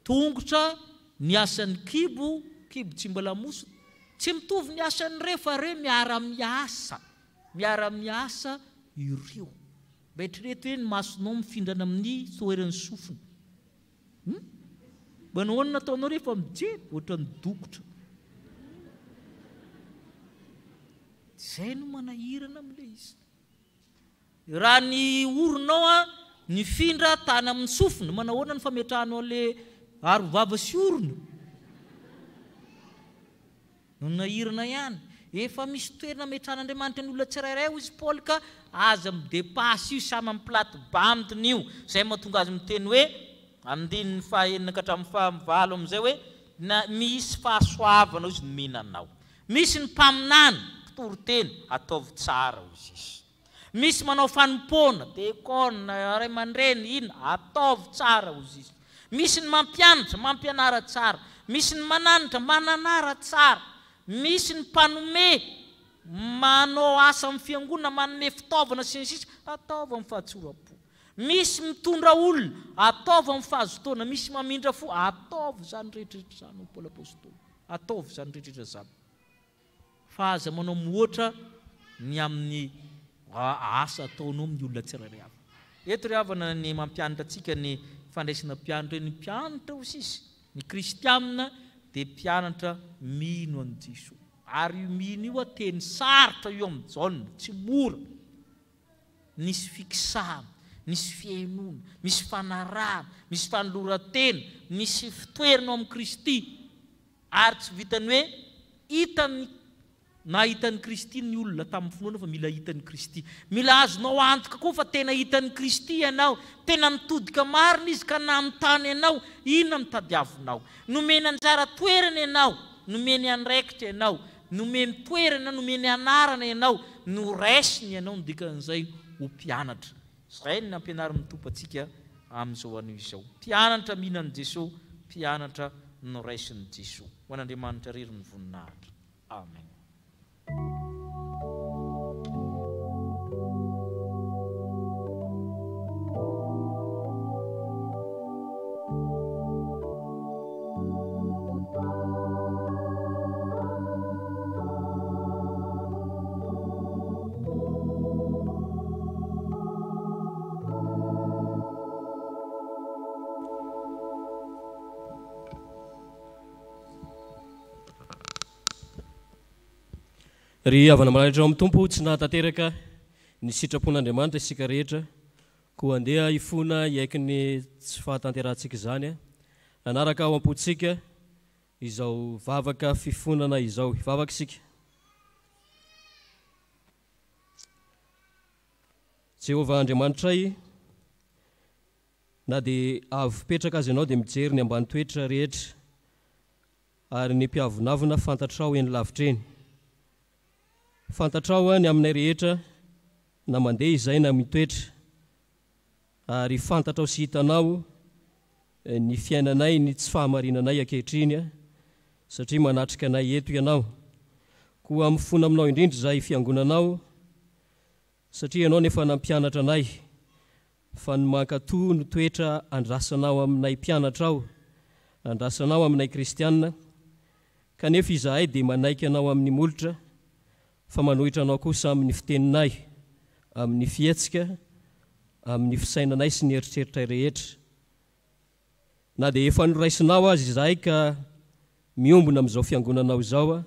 Speaker 3: tongotra, ny asan'ny kibo tsy mbola mosina. Tsy mitovy ny asan'ny rehefa miara-miasa ireo. Betreto hoe ny masonao mifindrana amin'ny toerany sofina. Banao ny nataonao rehefa mijery ohatra ny dokotra. Zay no manahirana amin'ilay izy. Raha ny oronao ny findra tany amin'ny sofina, manahoana ny fametrahanao le arovava sy orona. No nahirana ihany. Efa misy toerana ametran'Andriamanitra ny olona tsirairay izy Paoly ka aza midepasy io samy amin'ny plate-bandiny io. Zay mahatonga azy miteny hoe amin'ny 9 ka hatramin'ny 9 amin'izay hoe misy fahasoavana izy nomenanao. Misy ny mpaminany, mpitory-teny, ataovy tsara izy izy. Misy manao fanompoana, dekona, ray aman-dreny, ina, ataovy tsara izy izy. Misy ny mampianatra, mampianara tsara. Misy ny mananatra, mananara tsara. Misy ny mpanome, manao asa amin'ny fiangonana, manome fitaovana sy ny sisa, ataovy amin'ny fahatsora-po. Misy mitondra olona, ataovy amin'ny fahazotoana. Misy mamindra fo, ataovy zany rehetrarehetra zany ho Paoly apôstôly. Ataovy zany rehetrarehetra zany. Fa aza manao mihoatra ny amin'ny asa ataonao amin'ny olona tsirairay avy. Eto ry havana ny mampianatra antsika ny fandraisana mpianatra, ny mpianatra ozy izy. Ny kristianina dia mpianatra mino an'i Jesosy. Ary io mino io teny sarotra io amin'ny jaune, tsy mora. Nisy fikisana, misy fiainona, misy fanarahana, misy fanoloran-tena, misy fitoerana amin'ny Kristy. Ary tsy vitany hoe hitany nahitan'ny Kristy ny olona tamin'ny finoana fa mila hitan'ny Kristy. Mila azonao antoka koa fa tena hitan'ny Kristy ianao. Tena mitodika marina izy ka nanontany ianao, inona mitadiavinao. Nomeny anjara toerana ianao, nomeny andraikitra ianao, nomeny toerana, nomeny anarana ianao, no raisiny ianao ny dikan'izay ho mpianatra. Zay ny ampianarana mitompo antsika amin'izao anio izao. Mpianatra mihinany Jesosy, mpianatra noraisiny Jesosy. Ho an'Andriamanitra irery ny voninahitra. Amen.
Speaker 8: Ry havana malahatra ao amin'ny tompo tsy nahatanteraka ny sitrapon'Andriamanitra isika rehetra koa andeha ifona iaiky ny tsy fahatanterantsika izany anaraka ao am-potsika izao vavaka fifonana izao. Ivavaka isika. Jehovah Andriamanitray, na dia avy petraka azy ianao dia mijery ny ambany toetra rehetra ary ny mpiavonavina fantatrao eny lavitra eny. Fantatrao ny aminay rehetra na mandeha izay na mitoetra ary fantatrao sy hitanao ny fiainanay ny tsy fahamarinanay ankehitriny satria manatrika anay eto ianao. Koa mifona aminao indrindra izay fiangonanao satria ianao nefa nampianatra anay fa ny mankatoa no toetra andrasanao aminay mpianatra ao, andrasanao aminay kristianina, kanefa izahay dia manaiky anao amin'ny molotra fa manohitra anao kosa amin'ny fiteninay, amin'ny fietsika, amin'ny fisainanay sy ny eritreritra rehetra. Na dia efa noraisinao azy izahay ka miombona amin'izao fiangonanao izao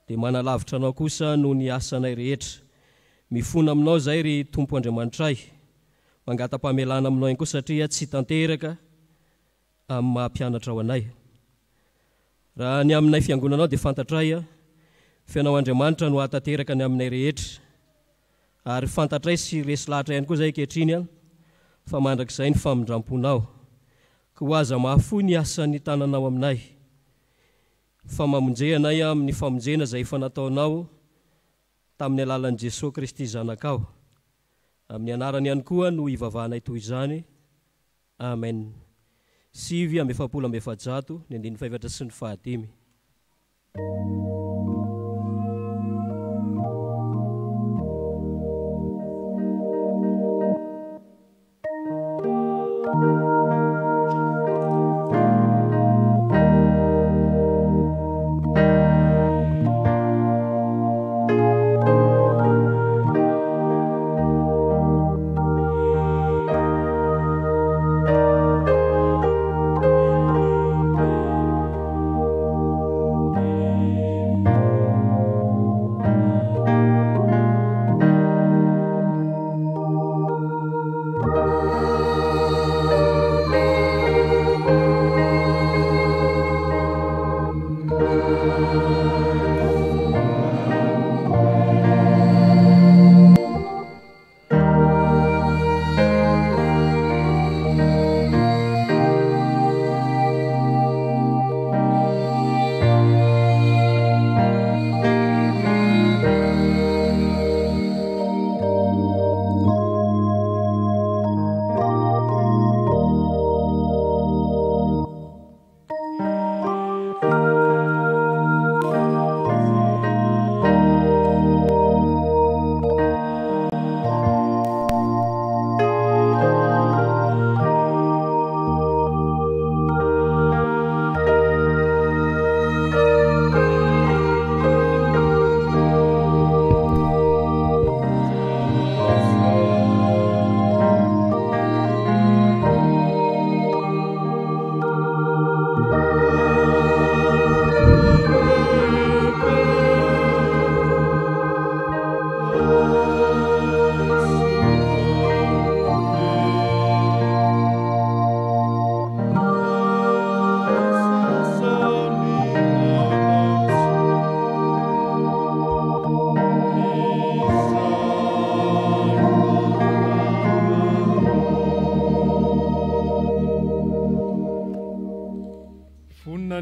Speaker 8: dia manalavitra anao kosa noho ny asanay rehetra. Mifona aminao izay ry Tompo Andriamanitray, mangata-pamelana aminao ihany koa satria tsy tanteraka amin'ny mahampianatra ao anay. Raha ny aminay fiangonanao dia fantatray fianao Andriamanitra no hatanteraka ny aminay rehetra ary fantatray sy resy lahatra ihany koa izay ankehitriny fa mandrakizay ny famindramponao. Ka ho aza mahafoy ny asan'ny tananao aminay fa mamonjea anay amin'ny famonjena izay efa nataonao tamin'ny alalan'i Jesosy Kristy zanakao. Amin'ny anarany ihany koa no ivavahanay toy izany. Amen. 7:7 ny 5 sy ny 5.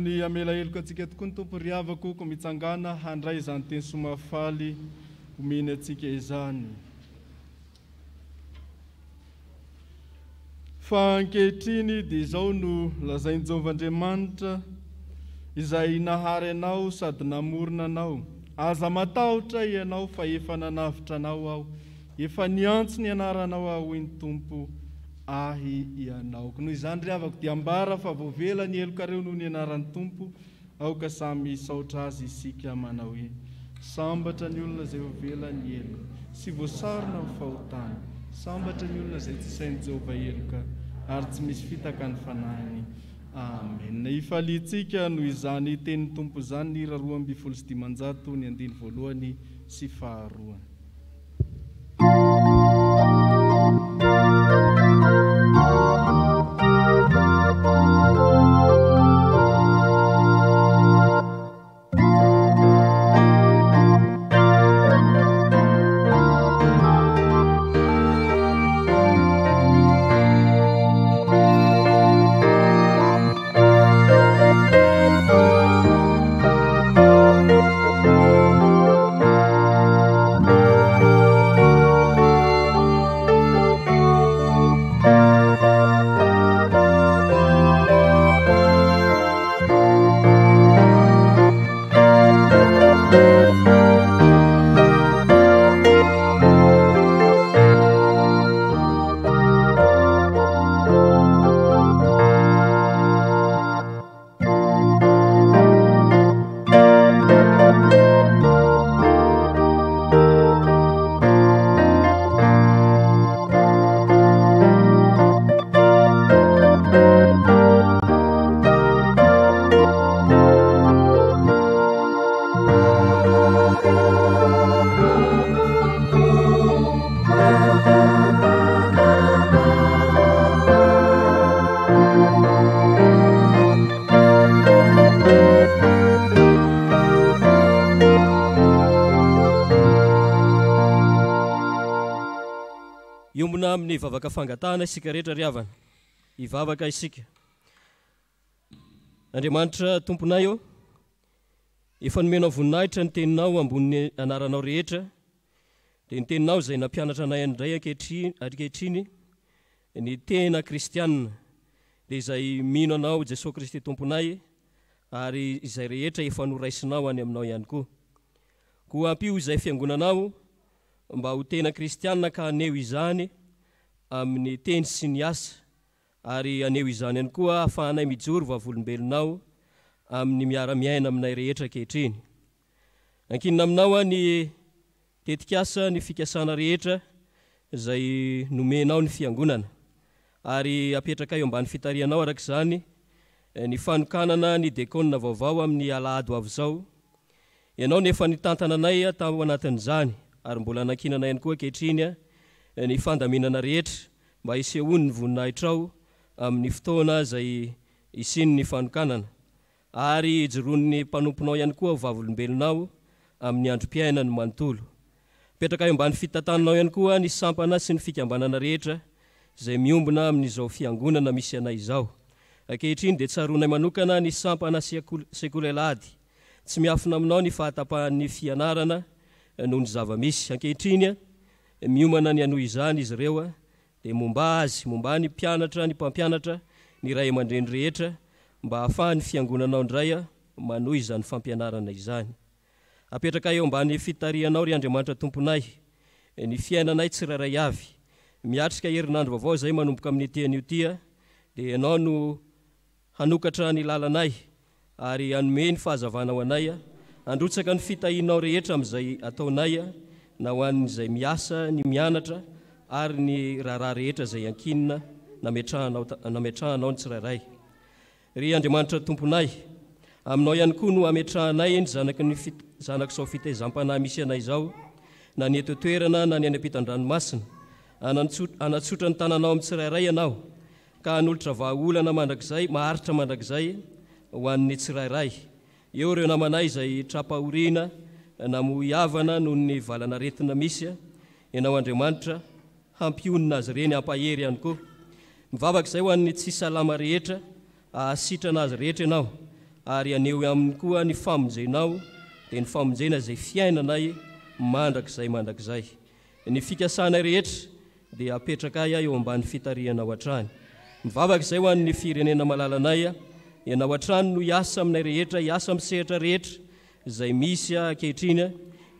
Speaker 1: Ny amela heloko atsika tokoa ny tompo ry havako ko mitsangana handray izany teny somafaly omeny atsika izany. fa ankehitriny dia izao no lazainy Jehovahandriamanitra izay nahary anao sady namorona anao. Aza matahotra ianao fa efa nanavitra anao aho, efa niantso ny anaranao aho ny Tompo ahy ianao. Noho izany ry havako dia ambara fa voavela ny elokareo noho ny anaran'ny Tompo, aoka samy saotra azy isika manao hoe sambatra ny olona izay voavela ny eloka sy voasarona amin'ny fahotana, sambatra ny olona izay tsy sain'i Jehova eloka ary tsy misy fitaka ny fanahiny. Amen. Ifalitsika noho izany tenin'ny Tompo izany ny 2:200 ny 1 sy 2.
Speaker 8: Iombona amin'ny vavaka fangatahana isika rehetra ry havana, hivavaka isika. Andriamanitra Tomponay eo, efa nomenao voninahitra ny teninao ambony anaranao rehetra, dia ny teninao izay nampianatra anay andray ankehitriny ny tena kristianina, dia izay mino anao Jesosy Kristy Tomponay ary izay rehetra efa noraisinao any aminao ihany koa. Koa ampio izay fiangonanao mba ho tena kristianina ka aneo izany amin'ny teny sy ny asa, ary aneo izany ihany koa ahafahanay mijoro vavolombelonao amin'ny miara-miaina aminay rehetra ankehitriny. Ankinina aminao ny tetikasa ny fikasana rehetra izay nomenao ny fiangonana, ary apetraka eo ambany fitarianao araka izany ny fanokanana ny dekona vaovao amin'ny alahady avy izao. Ianao nefa nitantana anay tao anatin'izany, ary mbola nankinana ihany koa ankehitriny ny fandaminana rehetra mba hisehony ny voninahitrao amin'ny fotoana izay isiny ny fanokanana, ary ijoroan'ny mpanomponao ihany koa vavolombelonao amin'ny androm-piainany manontolo. Petraka eo ambany fitantananao ihany koa ny sampana sy ny fikambanana rehetra izay miombona amin'izao fiangonana misy anay izao. Ankehitriny dia tsaronay manokana ny sampana sekolelady, tsy miafina aminao ny fahatapahan'ny fianarana noho ny zava-misy. Ankehitriny miomana ny anoho izany izy ireo, dia momba azy, momba ny mpianatra, ny mpampianatra, ny ray aman-dreny rehetra mba hahafahan'ny fiangonanao indray manohy izany fampianarana izany. Apetraka eo ambany fitarianao ry Andriamanitra Tomponay ny fiainanay tsirairay avy, miatrika herinandro vaovao izay manomboka amin'ny tean'io tia, dia ianao no hanokatra ny lalanay ary hanome ny fahazavana ho anay, androtsaka ny fitahinao rehetra amin'izay ataonay, na ho an'izay miasa, ny mianatra ary ny raharaha rehetra izay ankinina nametrahanao ny tsirairay. Ry Andriamanitra Tomponay, aminao ihany koa no ametrahanay ny zanak'izao fitaizam-panahy misy anay izao, na ny eto toerana na ny any ampitan-dranomasina, anatsotra ny tananao amin'ny tsirairay ianao, ka hanolotra vahaolana mandrakizay, maharitra mandrakizay ho an'ny tsirairay. Eo ireo namanay izay trapahoriana na moiavana noho ny valana retina misy, ianao Andriamanitra hampionina azy ireny, hampahery ihany koa. Mivavaka izay ho an'ny tsy salama rehetra, ahasitrana azy rehetra ianao, ary aneo aminy koa ny famonjenao, dia ny famonjena izay fiainanay mandrakizay. Ny fikasana rehetra dia apetraka eo ambany fitarianao hatrany. mivavaka izay ho an'ny firenena malalanay ianao an-trano no hiasa aminay rehetra, hiasa amin'ny sehatra rehetra izay misy ankehitriny,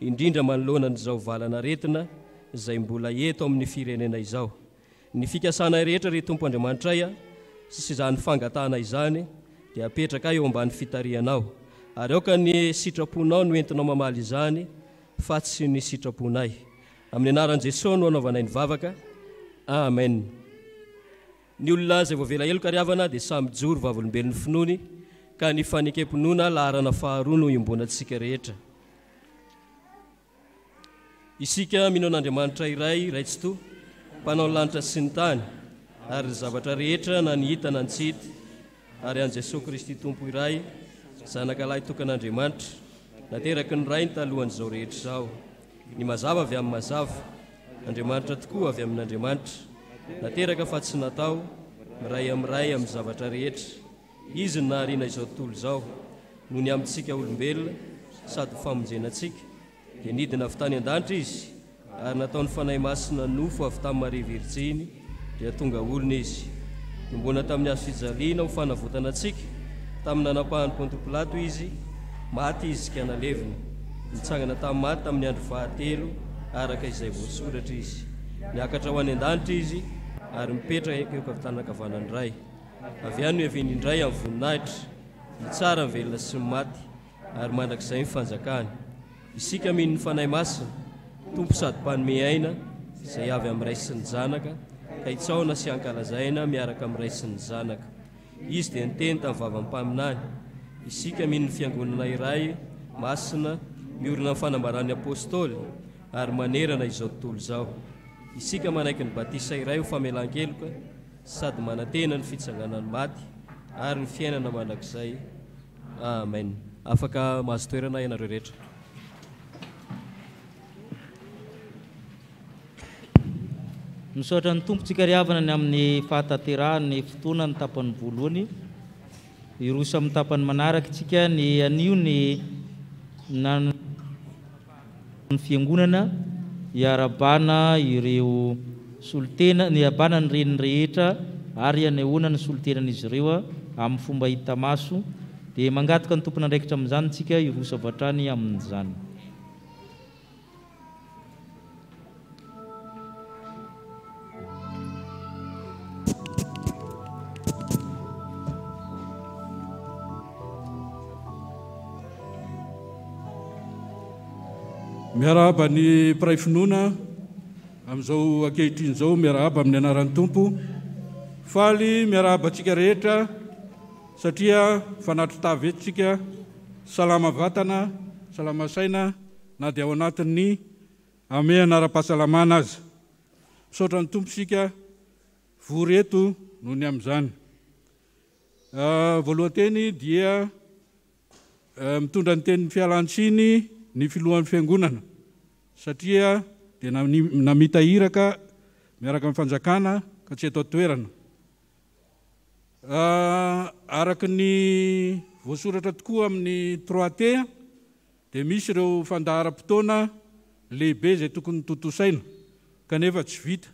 Speaker 8: indrindra manoloana n'izao valana retina izay mbola eto amin'ny firenena izao. Ny fikasana rehetra ry Tompo Andriamanitra sy izany fangatana izany dia apetraka eo ambany fitarianao, ary aoka ny sitraponao no entinao mamaly izany fa tsy ny sitraponay. Amin'ny anaran'i Jesosy no anaovanay ny vavaka. Amen. Ny olona izay voavela heloka riavana dia samy joro vavolombelon'ny finoany, ka ny fanekam-pinoana laharana faharoa no iomboanantsika rehetra. Isika mino an'Andriamanitra iray tsy to, mpanao ny lanitra sy ny tany, ary ny zavatra rehetra na ny hita na ny tsy hita, ary an' Jesosy Kristy Tompo iray, zanakalahy tokan'Andriamanitra, nateraky ny rainy talohan'izao rehetra izao. Ny mazava avy amin'ny mazava, Andriamanitra tokoa avy amin'Andriamanitra, nateraka fa tsy natao, miray amin'ny zavatra rehetra. Izy ny nahariana izao tontolo izao, noho ny amintsika olombelona sady famonjenantsika, dia nidina avy tany an-danitra izy, ary nataony fanahy masina nofo avy tamin'ny mariviritsiny, dia tonga olona izy. Nombona tamin'ny azo fijaliana ho fanavotana antsika, tamin'ny nanapahany Ponto Pilato izy, maty izy ka nalevina, nitsangana tamin'ny maty tamin'ny andro fahatelo, araka izay voasoratra izy. Niakatra ho any an-danitra izy, ary mipetraka eo tanakavanany ray. Avy any no hiaviany indray amin'ny voninahitra, ny tsara ny velona sy ny maty, ary mandrakizay ny fanjakany. Isika mino ny fanahy masina, Tompo sady mpanome aina, izay avy amin'ny ray sy ny zanaka, ka hitsaona sy hankalazaina miaraka amin'ny ray sy ny zanaka. Izy dia niteny tamin'ny vavan'ny mpaminany. Isika mino ny fiangonana iray masina, miorina amin'ny fanambaran'ny apôstôly, ary manerana izao tontolo izao. Isika manaiky ny batisa iray ho famelan-keloka, sady manantena ny fitsanganan'ny maty, ary ny fiainana mandrakizay. Amen. Afaka mahazo toerana ianareo rehetra.
Speaker 3: Misaotra ny tompontsika riavana ny amin'ny fahatanterahany fotoana ny tapany voalohany, iroso amin'ny tapany manaraka tsika ny anio ny fiangonana iarabana ireo solitena, ny abana ny reniny rehetra ary anehoana ny solitenan'izy ireo amin'ny fomba hita maso, dia mangataka ny tompona andraikitra amin'izany tsika iroso avy hatrany amin'izany.
Speaker 9: Miarahaba ny mpiray finoana amin'izao ankehitriny izao, miarahaba amin'ny anaran'ny Tompo. Faly miarahaba antsika rehetra satria fanatrotavy eto tsika, salama vatana, salama saina, na dia ao anatin'ny ame anara-pahasalamana aza. Misaotra ny Tompo sika vory eto noho ny amin'izany. Voalohanteny dia mitondra ny tenin'ny fialan-tsiny ny filohan'ny fiangonana, satria dia namitahiraka miaraka amin'ny fanjakana ka tsy atao toerana. Araka ny voasoratra tokoa amin'ny 3T dia misy ireo fandaharam-potoana lehibe izay tokony totosaina kanefa tsy vita.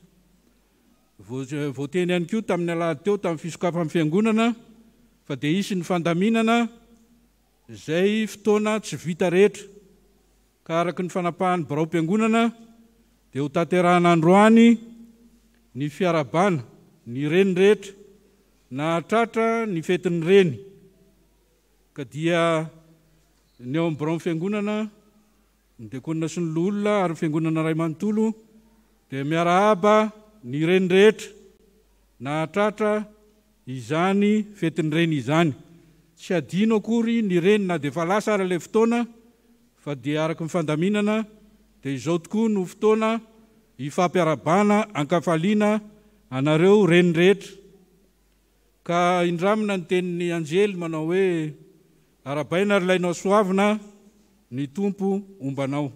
Speaker 9: Voateny ihany koa tamin'ny alahady teo tamin'ny fisokafan'ny fiangonana fa dia hisy ny fandaminana izay fotoana tsy vita rehetra, ka araka ny fanapahan'ny barao-piangonana dia ho tanterahana androany ny fiarabana ny reny rehetra na tratra ny fetin'ny reny, ka dia ny ao amin'ny barao-fiangonana ny diakonina sy ny loholona ary fiangonana ray manontolo dia miarahaba ny reny rehetra na tratra izany fetin'ny reny izany. Tsy adino akory ny reny na dia fa lasa ary ilay fotoana, fa dia araka ny fandaminana dia izao tokoa no fotoana ifampiarabana ankafaliana anareo reny rehetra. Ka indramina ny tenin'ny anjely manao hoe arabaina ary ilainao soavina ny Tompo ombanao.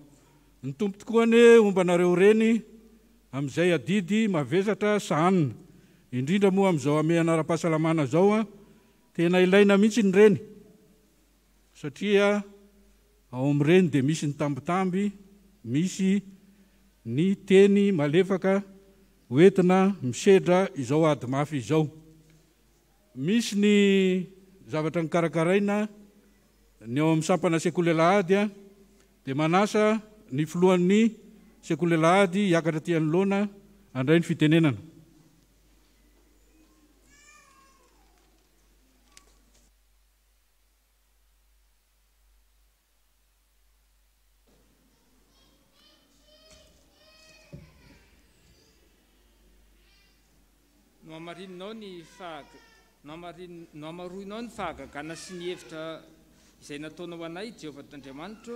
Speaker 9: Ny Tompo tokoa ane ombanareo reny amin'izay adidy mavesatra sahanina, indrindra moa amin'izao ame anara-pahasalamana zao tena ilaina mihitsy ny reny, satria ao amin'ireny dia misy ny tambitamby, misy ny teny malefaka hoentina misedra izao ady mafy izao. misy ny zavatra nikarakaraina ny eo amin'ny sampana sekoly lahady dia manasa ny filohan'ny sekoly lahady hiakatra ty anoloana andray ny fitenenana.
Speaker 10: no amaroinao ny fahagagana sy ny hevitra izay nataonao anay Jehovahandriamanitra.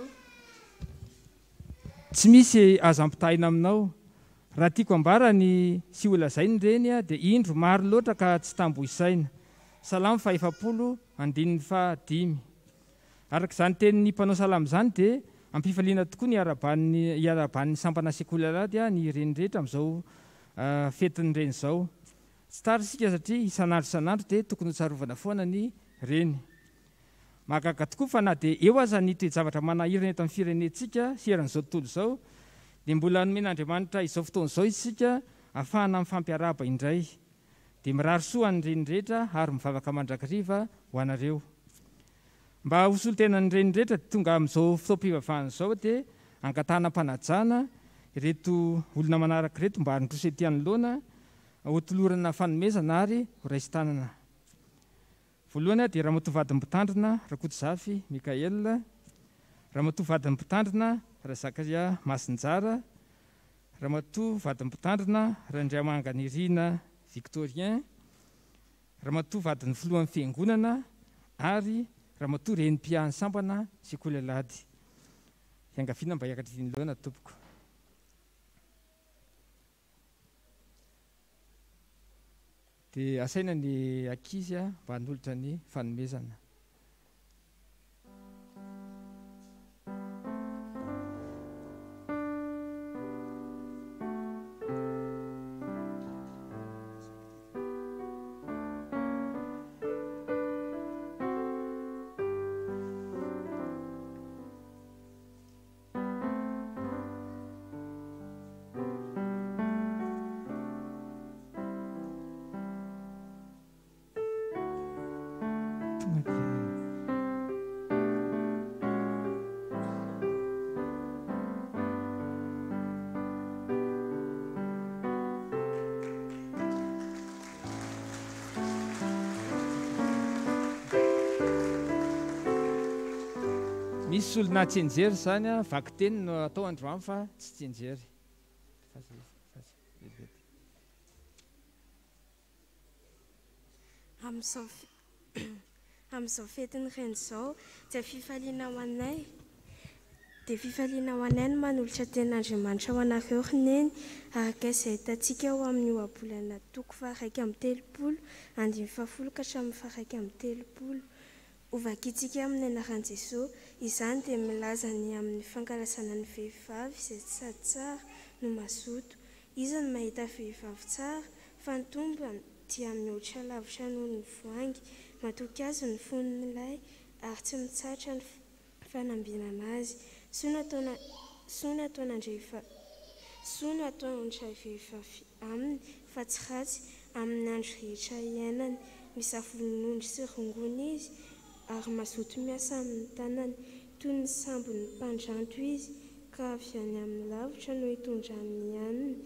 Speaker 10: Tsy misy azampitahina aminao raha tiako ambarany sy olazainy reny dia indro maro loatra ka tsy tamboisaina. Salamo 5:5 araka izany tenin'ny mpanao salamo izany dia ampifaliana tokoa ny iaraban'ny sampana sekoly lahady ny reny rehetra amin'izao fetiny reny izao. Tsy tara sika satria isanandro dia tokony tsarovana foana ny reny. Mahagaga tokoa fa na dia eo aza ny toe-javatra manahirana eto amin'ny firenentsika sy eran'izao tontolo izao dia mbola nomen'Andriamanitra izao fotoana izao isika ahafahana mifampiaraba indray dia mirary soa ny reny rehetra ary mivavaka mandrakariva ho anareo. Mba hosolo tena ny reny rehetra tonga amin'izao fotoam-pivavahana izao dia angatahana mpanajana ireto olona manaraka reto mba handroso ety anoloana hotolorana fanomezana ary raisi-tanana. Voalohany dia Ramatoa Vadim-Pitandrina Rakotomazafy Mikaela, Ramatoa Vadim-Pitandrina Zakaria Masinjara, Ramatoa Vadim-Pitandrina Randriamanganirina Victorien, Ramatoa Vadin'ny Filohan'ny Fiangonana ary Ramatoa Renim-piahan'ny Sampana sekoly lahady. Hiangaviana mba hiakatra ny loana tompoko. Dia asaina ny ankizy mba hanolotra ny fanomezana. Misy olona tsy enjery zany vaky teny no atao androany fa tsy tsenjery.
Speaker 6: Amin'izao fetiny reny izao dia fifaliana ho anay. Dia fifaliana ho anay no manolotra ten'Andriamanitra ho anareo rineny araka izay hitantsika ao amin'ny ohabolana toko 1:30 andimy 10 ka hatramin'ny 1:30. Ovakitsika amin'ny anaran'i Jesosy, izany dia milaza ny amin'ny fankalazana ny vehivavy izay sady tsara no mazoto. Izy no mahita vehivavy tsara fa ny tombony dia mihoatra lavitra noho ny voangy, matoky azy ny fon'ilay ary tsy mitsatra ny fanambinana azy. Soa ataon'indray vehivavy aminy fa tsy ratsy amin'ny andro rehetra iainany. Misavolon'ondry sy rongony izy ary mazoto miasa amin'ny tanany, toy ny sambony mpandranto izy ka avy any amin'ny lavitra no hitondrany aniny.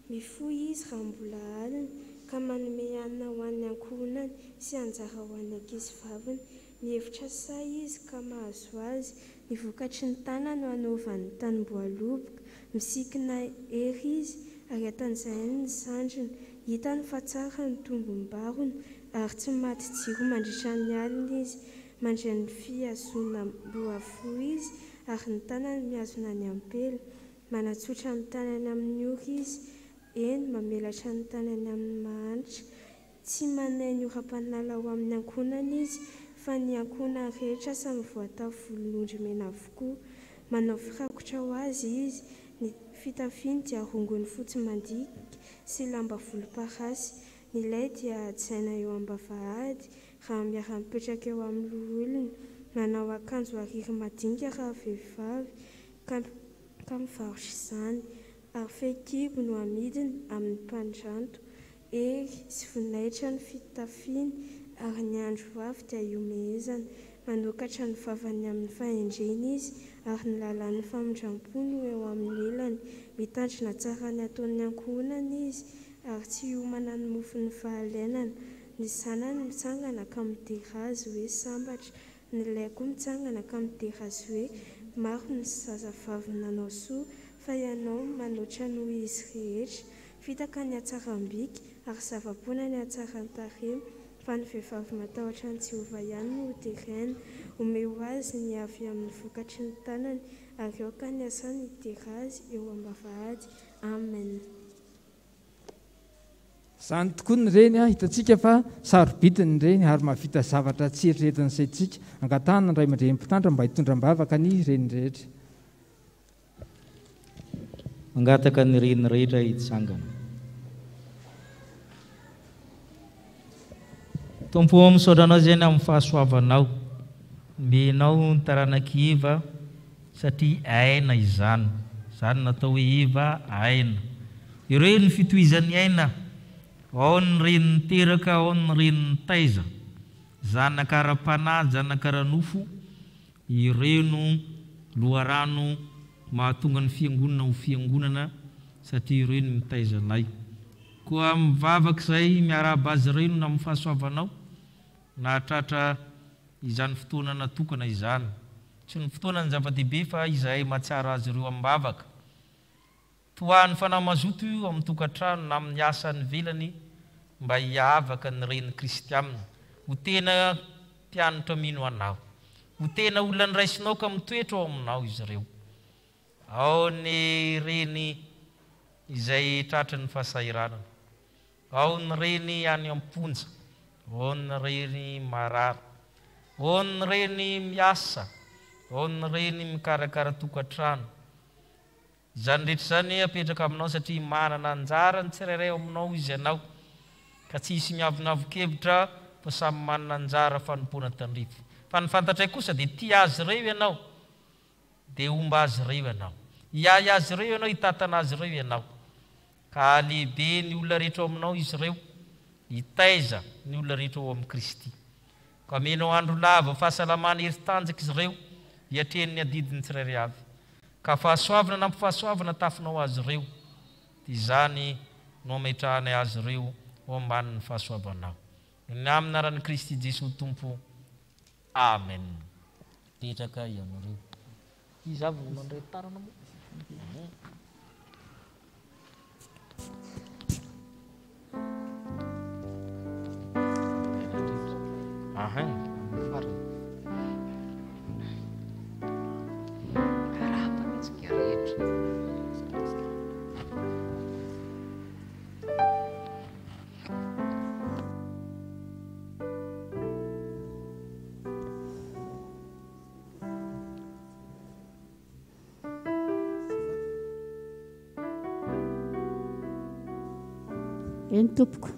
Speaker 6: Mifohy izy raha mbola alina ka manome anina ho an'ny ankohonany sy anjara ho an'ny ankizivaviny. Mihevitra say izy ka mahazo azy, ny vokatry ny tanany no anaovany tanim-boaloboka. Misikina ery izy ary atanjainy ny zandriny, hitany fa tsara ny tombom-barony ary tsy maty jiro mandritra ny alina izy. Mandray ny fiazona mboafo izy ary ny tanany miazona ny ampelo. Manatsotra ny tanany amin'ny ory izy, eny mamelatra ny tanany amin'ny mahanitra. Tsy manay ny oram-panala ho amin'ny ankohonany izy, fa ny ankohonany rehetra samy voatafy volon'ondry mena avokoa. Manao firakotra ho azy izy, ny fitafiany dia rongony fotsy mandika sy lamba volomparasy. Ny lay dia hajaina eo am-bavahady raha miara-mipetraka eo amin'ny loholony. Manao akanjo ariry madinika raha vehivavy ka mivarotra izany, ary fehikibo no amidiny amin'ny mpandranto. Ery sy vonaitra ny fitafiany ary ny andro vavy dia iomehezana. Manokatra ny vavany amin'ny fahendreny izy, ary ny lalan'ny famindram-pony eo amin'ny ilany. Mitandrina tsara ny ataon'ny ankohonana izy, ary tsy hiomana ny mofon'ny fahalainana. Ny zanany mitsangana ka midera azy hoe sambatra, ny lay koa mitsangana ka midera azy hoe maro ny zazavavy nanao soa, fa ianao manoatra noho izy rehetra. Fitaka ny hatsaram-bika ary zava-poana ny hatsaran-taremy, fa ny vehivavy matahotra ny Jehovah ihany no hoterahina. Omeo azy ny avy amin'ny vokatry ny tanany, ary aoka ny asany hidera azy eo am-bavahady. Amen.
Speaker 10: Izany tokoa ny reny hitantsika fa sarobidiny reny ary mahavita zavatra tsy eritreretiny saintsika. Angatahana ny ray aman-dreny-mpitandra mba hitondram-bavaka ny reny rehetra.
Speaker 3: Mangataka ny reny rehetra hitsangana. Tompo misaotra anao izay amin'ny fahasoavanao, menao ny taranaki-iva satria aina izany. Izany natao hoe iva aina. Ireo ny fitohizan'ny aina, ao ny reniny teraka, ao ny reniny taiza, zanaka ara-panahy, zanaka ara-nofo, ireo no loharano mahatonga ny fiangonana ho fiangonana satria ireo no mitaiza anay. Koa mivavaka izay miarahaba azy ireo no amin'ny fahasoavanao, nahatratra izany fotoana natokana izany. Tsy ny fotoana ny zava-dehibe fa izay mahatsiaro azy ireo am-bavaka. Toahan'ny fanahy mazoto io amin'ny tokantrano na amin'ny asa ny velany mba hiavaka ny reny Kristy aminy. Ho tena mpianatra mino anao. Ho tena olona ny raisinao ka mitoetra ao aminao izy ireo. Ao ny reny izay tratra ny fahasahiranana. Ao ny reny any am-ponja. Ao ny reny marary. Ao ny reny miasa. Ao ny reny mikarakara tokantrano. Izany rehetra izany apetraka aminao satria manana anjara ny tsirairay aminao izy ianao. Ka tsy hisy miavonavon-kevitra fa samy manana anjara fanompoana tandrify. Fa ny fantatray kosa dia tia azy ireo ianao, dia omba azy ireo ianao. Hiay azy ireo ianao, hitatana azy ireo ianao. Ka lehibe ny olona rehetra ao aminao izy ireo, hitaiza ny olona rehetra ao amin'ny Kristy. Ka menao andro lava fahasalamana heri-tanjaka izy ireo, hiatrehan'ny adidiny tsirairay avy. Ka fahasoavana na fahasoavana tafinao azy ireo, dia izany no ametrahany azy ireo ao ambanin'ny fahasoavanao. Ny amin'ny aran'i Kristy Jesosy Tompo. Amen. Petraka ianareo. Izavy no mandray tarana mo.
Speaker 11: Eny tompoko,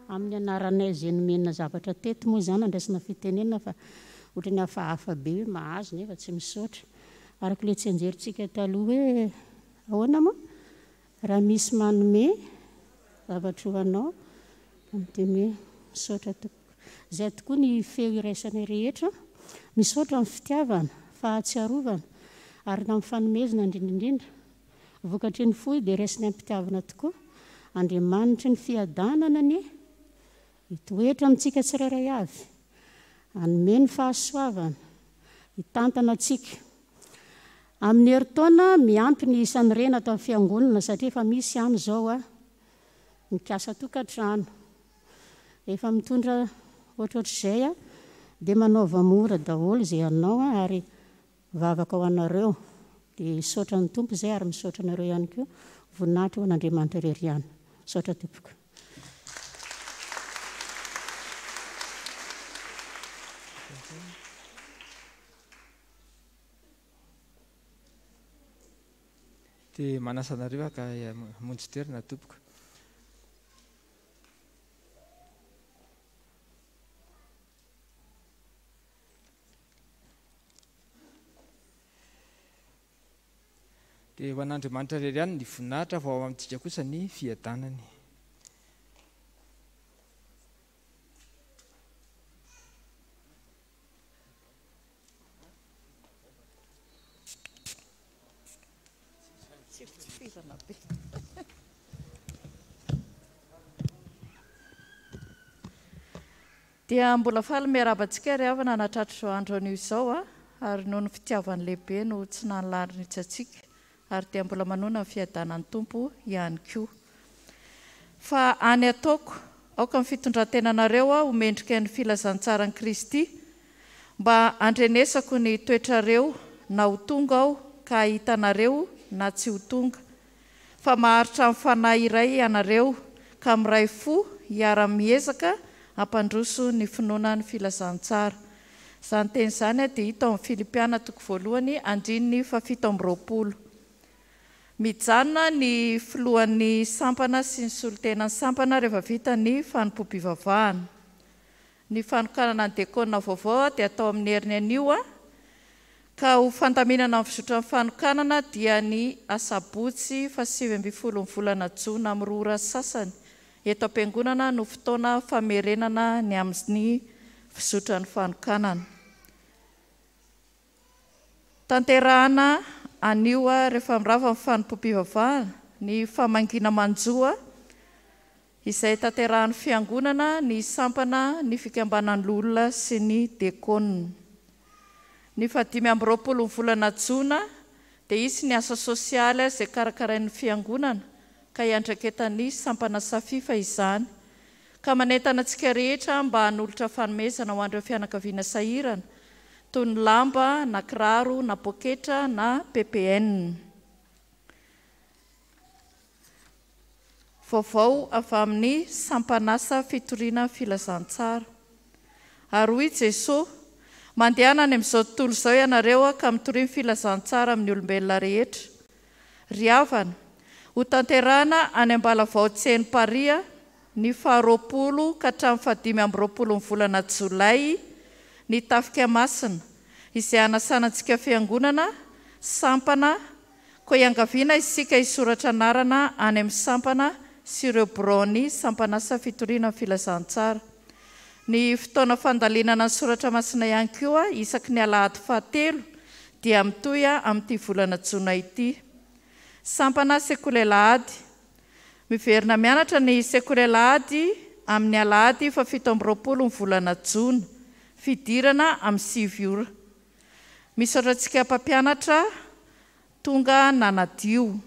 Speaker 11: amin'ny anaranay izay nomena zavatra teto moa izany andraisana fitenenana fa ohatran'ny hafahafa be hoe mahazo nefa tsy misaotra. Araka ilay tsy anjerintsika taloha hoe ahoana moa raha misy manome zavatra hoanao amin'ny hoe misaotra tompoko. Izay tokoa ny feo iraisanay rehetra, misaotra amin'ny fitiavana, fahatsiarovana ary na amin'ny fanomezana indrindraindrindra. Vokatry ny fohy dia raisiny am-pitiavana tokoa. Andriamanitra ny fiadanana ny hitoetra amintsika tsirairay avy, hanome ny fahasoavana, hitantana antsika. Amin'ny herintaona miampy ny isan'ny rena atao amin'ny fiangonana satria efa misy ihany izao mikasa tokantrano. Efa mitondra ohatrohatr'izay dia manaova mora daholo izay anao ary vavaka ho anareo. Dia misaotra ny tompo izay ary misaotra anareo ihany koa. Voninahitra ho an'Andriamanitra irery ihany. Misaotra tompoko.
Speaker 10: Dia manasa anareo ka hamonjy toerana tompoko. Dia ho an'Andriamanitra irery ihany ny voninahitra fa ao amintsika kosa ny fiadanany.
Speaker 12: misaotrana be. Dia mbola faly miarabantsika ry havana natratra izao andro anio izao ary noho ny fitiavany lehibe no tsy nanolanitra antsika ary dia mbola manona ny fiadanan'ny tompo ihany koa. Fa any ataoko aoka amin'ny fitondrantenanareo homendrika ny filazantsarany Kristy mba andrenesako ny toetrareo na ho tonga aho ka hitanareo na tsy ho tonga fa maharitra amin'ny fanahy iray ianareo ka miray fo hiara-miezaka hampandroso ny finoana ny filazantsara. Izany teny izany dia hita ao amin'ny Filipiana 4:7-20. Mijanona ny filohan'ny sampana sy ny solotenan'ny sampana rehefa vita ny fanompo-pivavahana. Ny fanokanana ny dekona vaovao dia atao amin'ny heriny anio ka ho fandaminana amin'ny fizotran'ny fanokanana dia ny asabotsy 7 volana Jona amin'ny 2 ora sasany. Eto am-piangonana no fotoana famerenana ny amin'ny fizotran'ny fanokanana. Tanterahana anio rehefa mirava amin'ny fanompo-pivavahana ny famangina manjoa izay tanterahan'ny fiangonana ny sampana ny fikambanan'ny olona sy ny dekona. Ny 15 volana Jona dia isy ny asa sosialy izay karakarain'ny fiangonana ka iandraketan'ny sampana safifa izany ka manentana antsika rehetra mba hanolotra fanomezana ho andreo fianakaviana sahirana toy ny lamba na kiraro na poketra na PPN. Vaovao avy amin'ny sampanasa fitoriana filazantsara. Ary hoy Jesosy, mandehana any amin'izao tontolo izao ianareo ka mitoriana filazantsara amin'ny olombelona rehetra. Ry havana, ho tanterahana any Ambalavahotseny Paria ny 20 ka hatramin'ny 15 volana Jolay ny tafika masina izay anasanantsika fiangonana sampana koa iangaviana isika isoratra anarana any amin'ny sampana sy ireo brony sampanasa fitoriana filazantsara. Ny fotoana fandalinana ny soratra masina ihany koa isaky ny Alahady 7 dia mitohy amin'ity volana Jona ity. Sampana sekolelahady. Miverina mianatra ny sekolelahady amin'ny Alahady 17 volana Jona. Fidirana amin'ny 7 ora. Misaotra antsika mpampianatra tonga nanadio.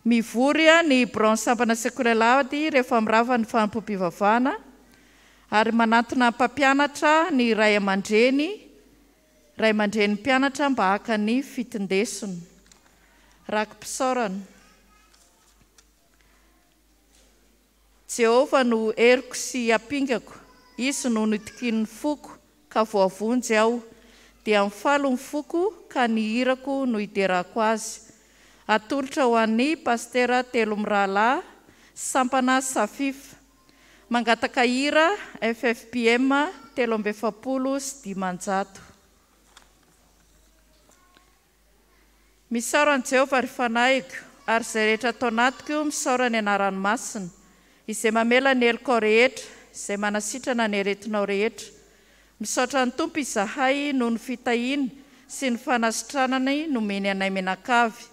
Speaker 12: Mivory ny brony sampana sekolelahady rehefa mirava ny fanompo-pivavahana ary manantona mpampianatra ny ray aman-dreny mpianatra mba haka ny fitindesony. Rakim-pisaorana. Jehovah no heriko sy apingako, izy no nitikin'ny foko ka voavonjy aho, dia mifaly ny foko ka ny hirako no hiderako azy. Atolotra ho an'ny pastera 3 mirahalahy, sampana safifa, mangataka hira FFPM 370. Misaora ny Jehovah ry fanahiko, ary izay rehetra atao anatiko misaora ny anarany masina, izay mamela ny heliko rehetra, izay manasitrana ny aretinao rehetra. Misaotra ny Tompo izahay noho ny fitahiany sy ny fanasitranany nomeny anay menakavy.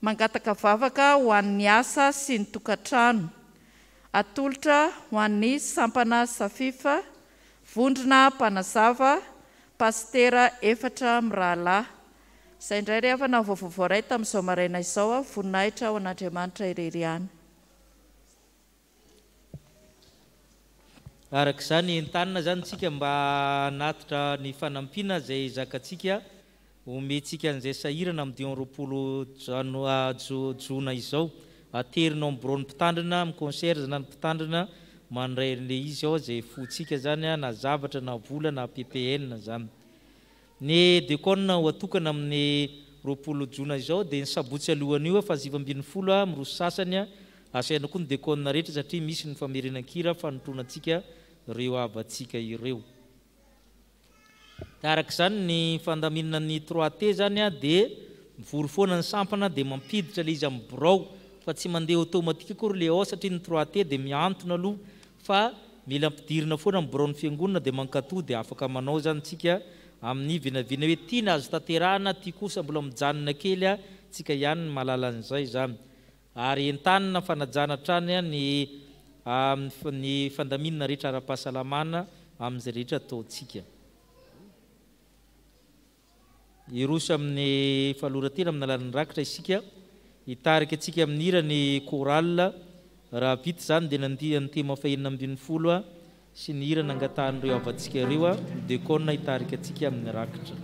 Speaker 12: Mangataka vavaka ho an'ny asa sy ny tokantrano. Atolotra ho an'ny sampana safifa, vondrona mpanazava, pastera 4 mirahalahy. Izay indray ry havana vaovao tamin'izao maraina izao voninahitra ho an'Andriamanitra irery ihany.
Speaker 3: Araka izany entanina zany tsika mba natitra ny fanampiana izay zakantsika omentsika an'izay sahirana amin'ny 20 Jona izao. Aterinao amin'ny brony mpitandrina, amin'ny concierge na ny mpitandrina mandray le izy ao izay fotsika zany na zavatra na vola na PPN zany. Ny dekona ho atokana amin'ny 20 Jona izao dia ny sabotsy alohan'io fa 7-20 amin'ny sasany asaina koa ny dekona rehetra satria misy ny famerenan-kira fanotonantsika ireo avantsika ireo. Araka izany ny fandaminana ny 3T zany dia mivory foana ny sampana dia mampiditra le izy amin'ny birao fa tsy mandeha automatika koa le ao satria ny 3T dia miantona aloha fa mila ampidirina foana amin'ny birao ny fiangonana dia mankatoa dia afaka manao zany tsika amin'ny vinavina hoe tia nazo tanterahana, tia kosa mbola mijanona kely tsika ihany ny malalan'izay zany ary entanina fanajana trany ny fandaminana rehetra ara-pahasalamana amin'izay rehetra ataontsika. Iroso amin'ny fahaloratena amin'ny alalan'ny rakitra isika hitarika atsika amin'ny hira ny choral raha vita zany dia nandiha ny tema fahenina ambin'ny folo sy ny hira nangatahan'ireo avatsika ireo dekona hitarika atsika amin'ny rakitra.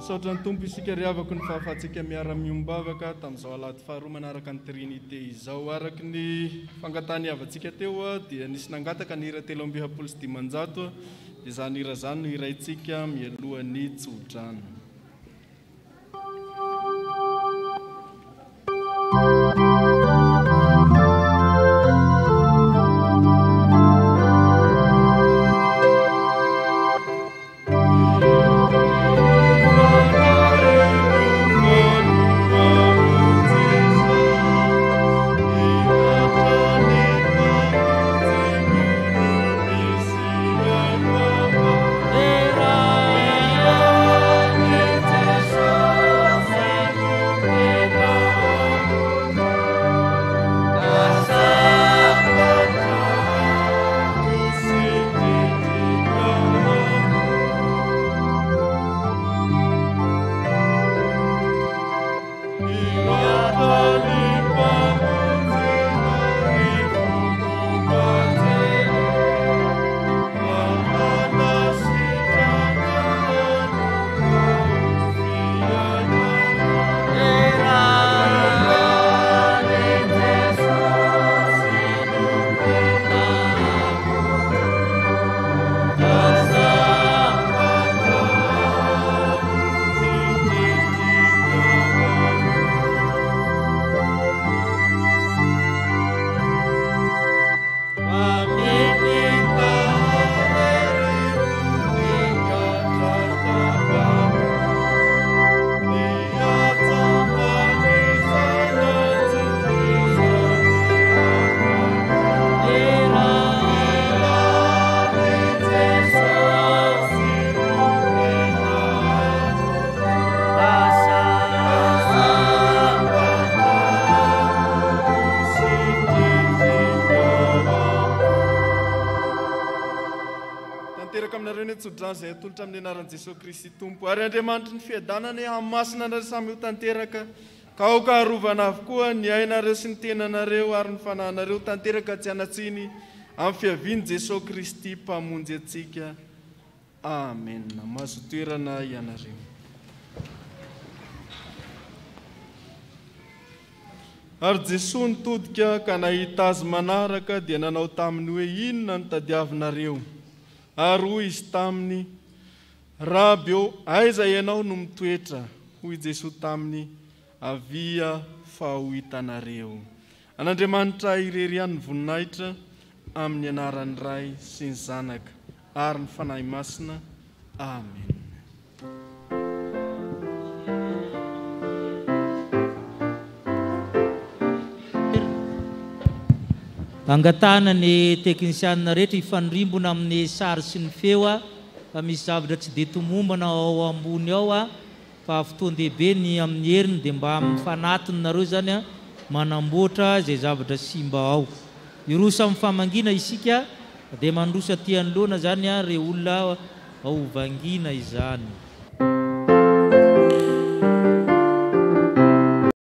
Speaker 1: Misaotra ny tompo isika riavako ny fahafahantsika miara-miombavaka tamin'izao alahady faharoa manaraka ny trinité izao. Araky ny fangatany avantsika teo dia nisy nangataka ny hira 310 dia izany hira zany no hiraintsika mialohan'ny tsodrano.
Speaker 13: Era
Speaker 1: tsodrano izay atolotra amin'ny anaran'i Jesosy Kristy Tompo. Ary Andriamanitra ny fiadanany hamasina anareo samy ho tanteraka, ka aoka harovana avokoa ny ainareo sy ny tenanareo ary ny fanahinareo tanteraka tsy anatsiny amin'ny fiavian'i Jesosy Kristy mpamonjy antsika. Amen. Mahazo toerana ianareo. Ary Jesosy nitodika ka nahita azy manaraka dia nanao taminy hoe inona no tadiavinareo. Ary hoy izy taminy, Rabi, aiza ianao no mitoetra? Hoy Jesosy taminy, avia fa ho hitanareo. An'Andriamanitra irery ihany ny voninahitra amin'ny anaran'ny Ray sy ny Zanaka ary ny fanahy masina. Amen.
Speaker 3: Angatana ny teknisianina rehetra hifanrimbona amin'ny sary sy ny feo fa misy zavatra tsy dia tomombana ao ambony ao fa fotoan-dehibe ny amin'ny heriny dia mba mifanatiny nareo zany manamboatra izay zavatra simba ao. Irosa amin'ny famangina isika dia mandrosa ty anoloana zany re olona ao vangina izany.